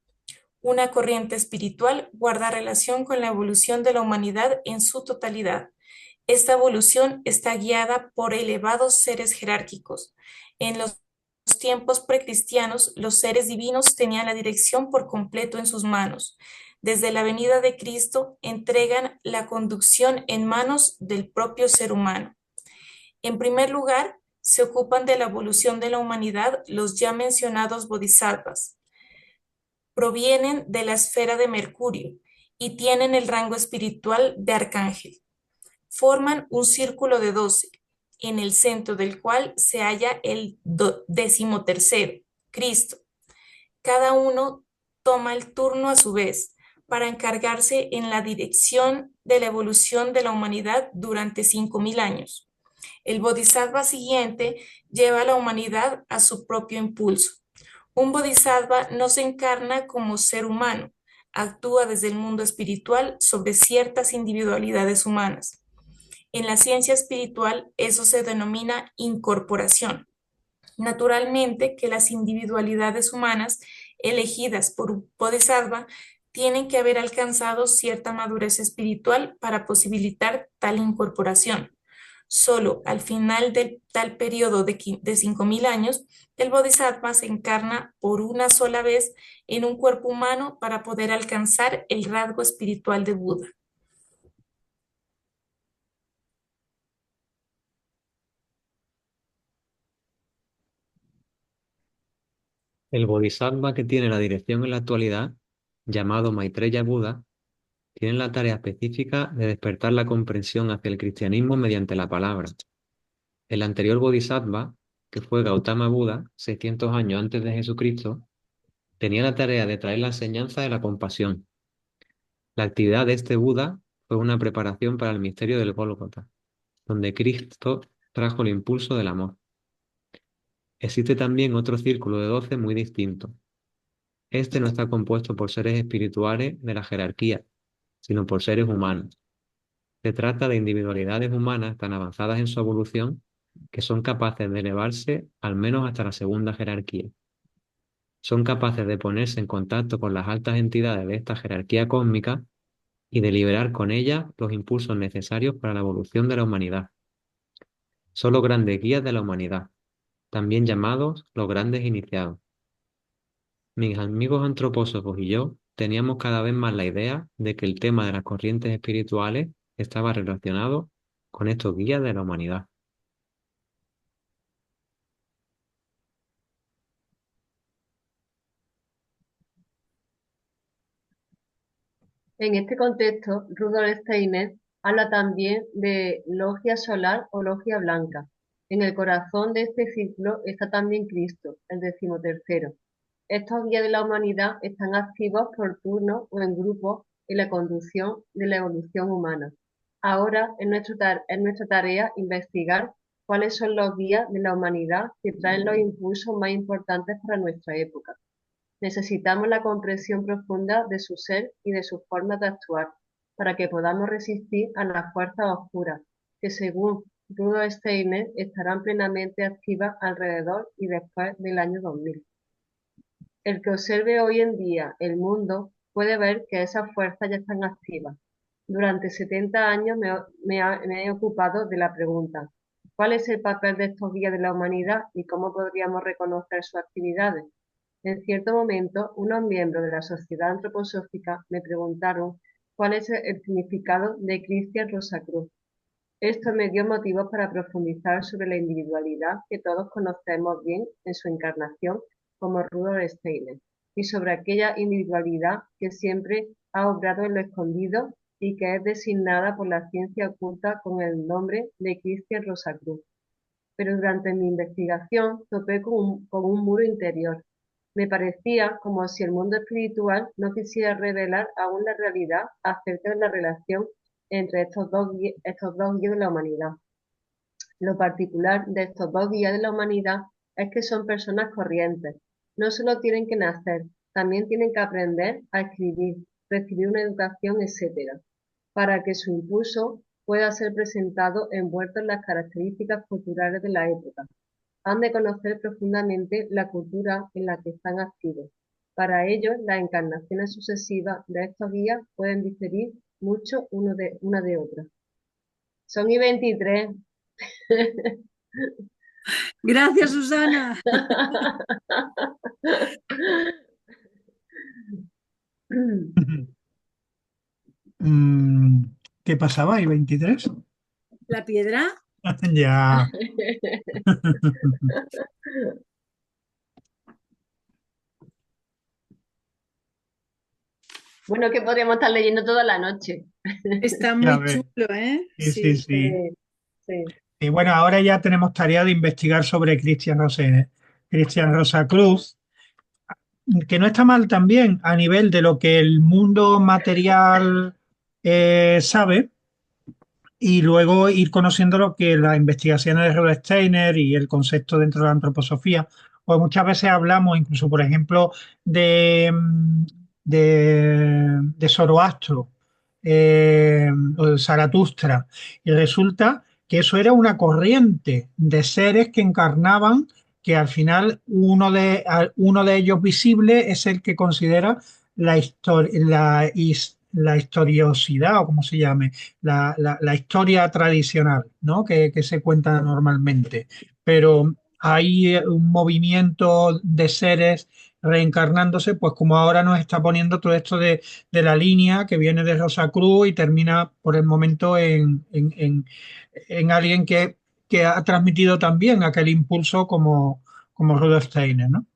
Una corriente espiritual guarda relación con la evolución de la humanidad en su totalidad. Esta evolución está guiada por elevados seres jerárquicos. En los tiempos precristianos, los seres divinos tenían la dirección por completo en sus manos. Desde la venida de Cristo, entregan la conducción en manos del propio ser humano. En primer lugar, se ocupan de la evolución de la humanidad los ya mencionados bodhisattvas. Provienen de la esfera de Mercurio y tienen el rango espiritual de arcángel. Forman un círculo de 12, en el centro del cual se halla el 13º, Cristo. Cada uno toma el turno a su vez para encargarse en la dirección de la evolución de la humanidad durante 5.000 años. El bodhisattva siguiente lleva a la humanidad a su propio impulso. Un bodhisattva no se encarna como ser humano, actúa desde el mundo espiritual sobre ciertas individualidades humanas. En la ciencia espiritual eso se denomina incorporación. Naturalmente que las individualidades humanas elegidas por un bodhisattva tienen que haber alcanzado cierta madurez espiritual para posibilitar tal incorporación. Solo al final del tal periodo de 5.000 años, el bodhisattva se encarna por una sola vez en un cuerpo humano para poder alcanzar el rasgo espiritual de Buda. El bodhisattva que tiene la dirección en la actualidad, llamado Maitreya Buda, tiene la tarea específica de despertar la comprensión hacia el cristianismo mediante la palabra. El anterior bodhisattva, que fue Gautama Buda, 600 años antes de Jesucristo, tenía la tarea de traer la enseñanza de la compasión. La actividad de este Buda fue una preparación para el misterio del Gólgota, donde Cristo trajo el impulso del amor. Existe también otro círculo de 12 muy distinto. Este no está compuesto por seres espirituales de la jerarquía, sino por seres humanos. Se trata de individualidades humanas tan avanzadas en su evolución que son capaces de elevarse al menos hasta la segunda jerarquía. Son capaces de ponerse en contacto con las altas entidades de esta jerarquía cósmica y de liberar con ellas los impulsos necesarios para la evolución de la humanidad. Son los grandes guías de la humanidad, también llamados los grandes iniciados. Mis amigos antropósofos y yo teníamos cada vez más la idea de que el tema de las corrientes espirituales estaba relacionado con estos guías de la humanidad. En este contexto, Rudolf Steiner habla también de logia solar o logia blanca. En el corazón de este círculo está también Cristo, el 13º. Estos guías de la humanidad están activos por turnos o en grupos en la conducción de la evolución humana. Ahora es nuestra tarea investigar cuáles son los guías de la humanidad que traen los impulsos más importantes para nuestra época. Necesitamos la comprensión profunda de su ser y de sus formas de actuar, para que podamos resistir a las fuerzas oscuras, que según Rudolf Steiner estarán plenamente activas alrededor y después del año 2000. El que observe hoy en día el mundo puede ver que esas fuerzas ya están activas. Durante 70 años me he ocupado de la pregunta: ¿cuál es el papel de estos guías de la humanidad y cómo podríamos reconocer sus actividades? En cierto momento, unos miembros de la Sociedad Antroposófica me preguntaron cuál es el significado de Christian Rosacruz. Esto me dio motivos para profundizar sobre la individualidad que todos conocemos bien en su encarnación como Rudolf Steiner, y sobre aquella individualidad que siempre ha obrado en lo escondido y que es designada por la ciencia oculta con el nombre de Christian Rosacruz. Pero durante mi investigación topé con un muro interior. Me parecía como si el mundo espiritual no quisiera revelar aún la realidad acerca de la relación entre estos dos guías de la humanidad. Lo particular de estos dos guías de la humanidad es que son personas corrientes. No solo tienen que nacer, también tienen que aprender a escribir, recibir una educación, etc., para que su impulso pueda ser presentado envuelto en las características culturales de la época. Han de conocer profundamente la cultura en la que están activos. Para ello, las encarnaciones sucesivas de estos guías pueden diferir mucho una de otra. Son y 23. Gracias, Susana. ¿Qué pasaba ahí, 23? ¿La piedra? Ya. Bueno, que podríamos estar leyendo toda la noche. Está Ya muy ves. chulo, ¿eh? Sí, sí, sí. Sí. Y bueno, ahora ya tenemos tarea de investigar sobre Cristian Rosacruz, que no está mal también a nivel de lo que el mundo material sabe, y luego ir conociendo lo que las investigaciones de Rudolf Steiner y el concepto dentro de la antroposofía. Pues muchas veces hablamos, incluso, por ejemplo, de Zoroastro o de Zaratustra, y resulta que eso era una corriente de seres que encarnaban, que al final uno de ellos visible es el que considera la historiosidad, o como se llame, la historia tradicional, ¿no? Que se cuenta normalmente. Pero hay un movimiento de seres reencarnándose, pues como ahora nos está poniendo todo esto de la línea que viene de Rosa Cruz y termina por el momento en alguien que ha transmitido también aquel impulso como Rudolf Steiner, ¿no?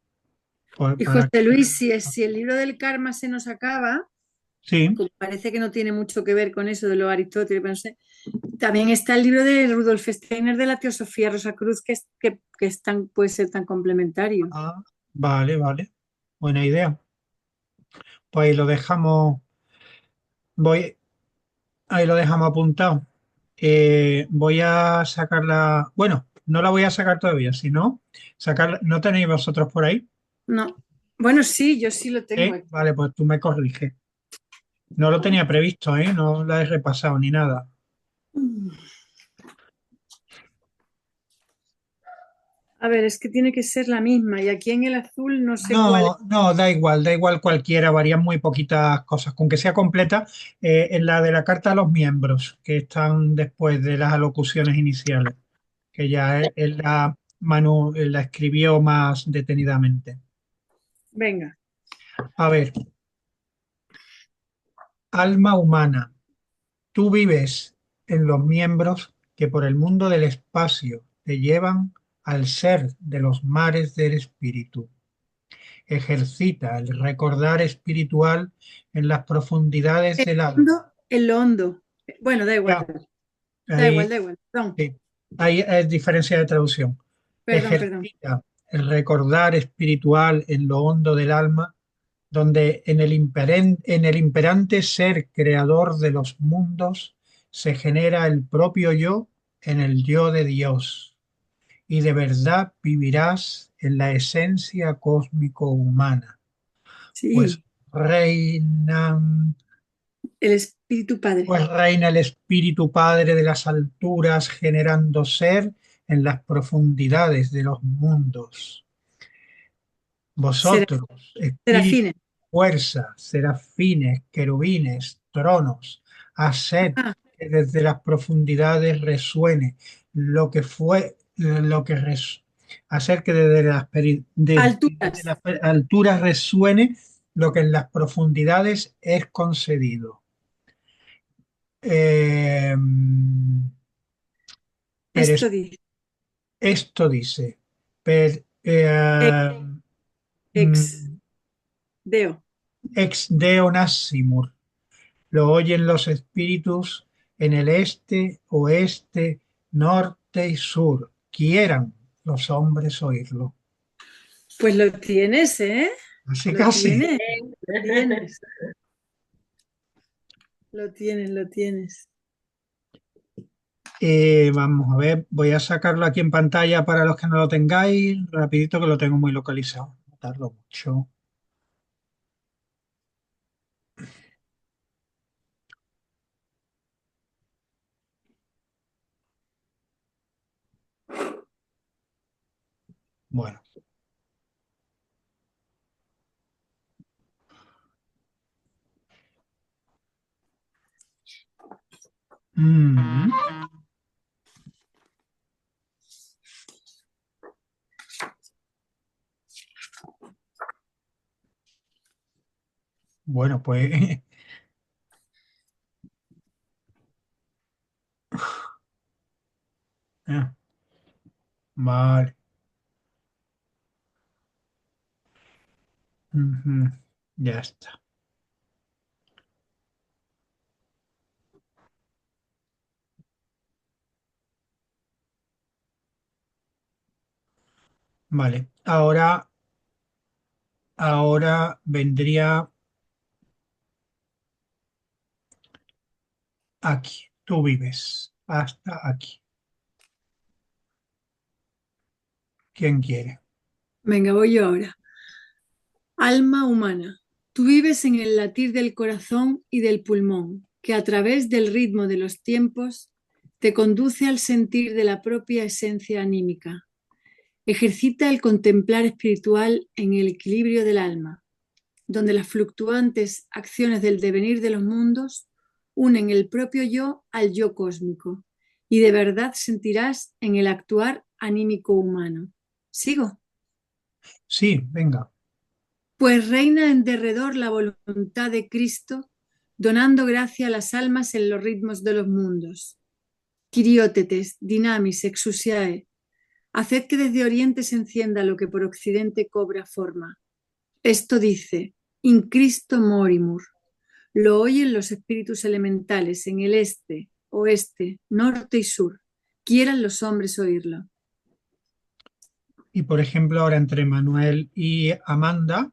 Pues Y para, José Luis, si el libro del karma se nos acaba, sí. como parece que no tiene mucho que ver con eso de lo Aristóteles, pero no sé, también está el libro de Rudolf Steiner de la Teosofía Rosacruz, puede ser tan complementario. Ah, vale, vale. Buena idea. Pues voy, ahí lo dejamos apuntado. Voy a sacarla, bueno, no la voy a sacar todavía, sino ¿no tenéis vosotros por ahí? No. Bueno, sí, yo sí lo tengo ¿Sí? aquí. Vale, pues tú me corriges. No lo tenía previsto, ¿eh? No la he repasado ni nada. A ver, es que tiene que ser la misma y aquí en el azul no sé cuál es. No, no, da igual cualquiera, varían muy poquitas cosas. Con que sea completa, en la de la carta a los miembros, que están después de las alocuciones iniciales, que ya él la escribió más detenidamente. Venga. A ver, alma humana, tú vives en los miembros que por el mundo del espacio te llevan al ser de los mares del espíritu. Ejercita el recordar espiritual en las profundidades del alma. En lo hondo. Bueno, da igual. Ya, Da igual, ahí, da igual. Perdón, sí, ahí es diferencia de traducción. perdón. Ejercita el recordar espiritual en lo hondo del alma, donde en el imperante ser creador de los mundos se genera el propio yo en el yo de Dios, y de verdad vivirás en la esencia cósmico-humana, pues Sí, reinan, el Espíritu Padre. pues reina el Espíritu Padre de las alturas, generando ser en las profundidades de los mundos. Será- Vosotros, espíritu, Serafines. fuerza, serafines, querubines, tronos, haced Ah, que desde las profundidades resuene lo que fue, hacer que desde alturas. las alturas resuene lo que en las profundidades es concedido. Eh, pero Esto dice. esto dice, per- Ex, ex mm, deo. ex deo nascimur. Lo oyen los espíritus en el este, oeste, norte y sur. Quieran los hombres oírlo. Pues lo tienes, ¿eh? Así Lo casi. tienes, lo tienes, lo tienes, lo tienes. Vamos a ver, voy a sacarlo aquí en pantalla para los que no lo tengáis. Rapidito que lo tengo muy localizado. No tardo mucho. Bueno. Mm. Bueno, pues ah, vale. Ujú, ya está. Vale. Ahora vendría aquí. Tú vives hasta aquí. ¿Quién quiere? Venga, voy yo ahora. Alma humana, tú vives en el latir del corazón y del pulmón, que a través del ritmo de los tiempos te conduce al sentir de la propia esencia anímica. Ejercita el contemplar espiritual en el equilibrio del alma, donde las fluctuantes acciones del devenir de los mundos unen el propio yo al yo cósmico, y de verdad sentirás en el actuar anímico humano. ¿Sigo? Sí, venga. Pues reina en derredor la voluntad de Cristo, donando gracia a las almas en los ritmos de los mundos. Quiriótetes, dinamis, exusiae, haced que desde oriente se encienda lo que por occidente cobra forma. Esto dice, in Cristo morimur. Lo oyen los espíritus elementales en el este, oeste, norte y sur. Quieran los hombres oírlo. Y por ejemplo, ahora entre Manuel y Amanda,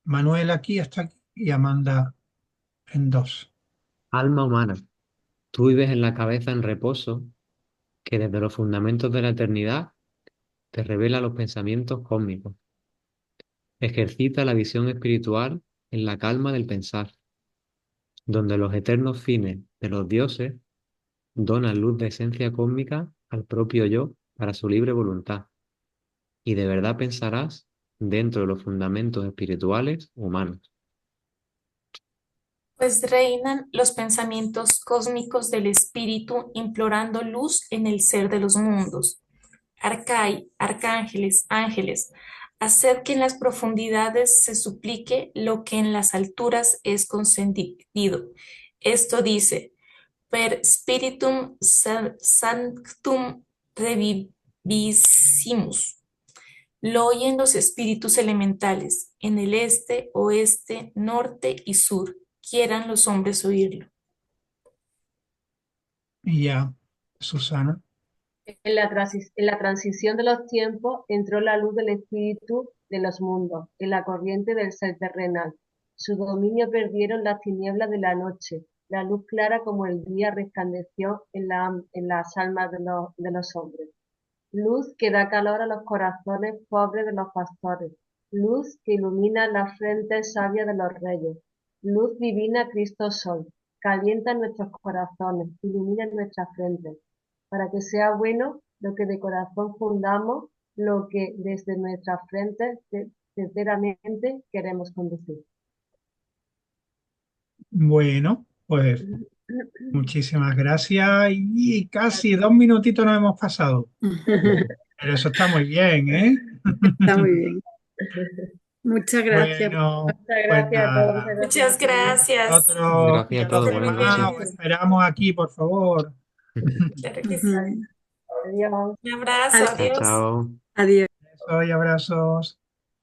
Manuel aquí está aquí y Amanda en dos. Alma humana, tú vives en la cabeza en reposo, que desde los fundamentos de la eternidad te revela los pensamientos cósmicos. Ejercita la visión espiritual en la calma del pensar, donde los eternos fines de los dioses donan luz de esencia cósmica al propio yo para su libre voluntad, y de verdad pensarás dentro de los fundamentos espirituales humanos. Pues reinan los pensamientos cósmicos del espíritu implorando luz en el ser de los mundos. Arcángeles, ángeles, Haced que en las profundidades se suplique lo que en las alturas es consentido. Esto dice, per spiritum sanctum revivissimus. Lo oyen los espíritus elementales, en el este, oeste, norte y sur. Quieran los hombres oírlo. Y ya, Susana. En la transición de los tiempos entró la luz del espíritu de los mundos, en la corriente del ser terrenal. Su dominio perdieron las tinieblas de la noche. La luz clara como el día resplandeció en las almas de los hombres. Luz que da calor a los corazones pobres de los pastores. Luz que ilumina las frentes sabias de los reyes. Luz divina Cristo Sol. Calienta nuestros corazones, ilumina nuestras frentes para que sea bueno lo que de corazón fundamos, lo que desde nuestras frentes sinceramente queremos conducir. Bueno, pues muchísimas gracias y casi 2 minutitos nos hemos pasado. Pero eso está muy bien, ¿eh? Está muy bien. Muchas gracias. Bueno, Muchas pues gracias a todos. nada, Muchas gracias. nosotros Gracias a ya todos, los buenas demás noches. os esperamos aquí, por favor. Claro que sí. Adiós. Un abrazo, Adiós. adiós. Chao. Adiós. Besos y abrazos.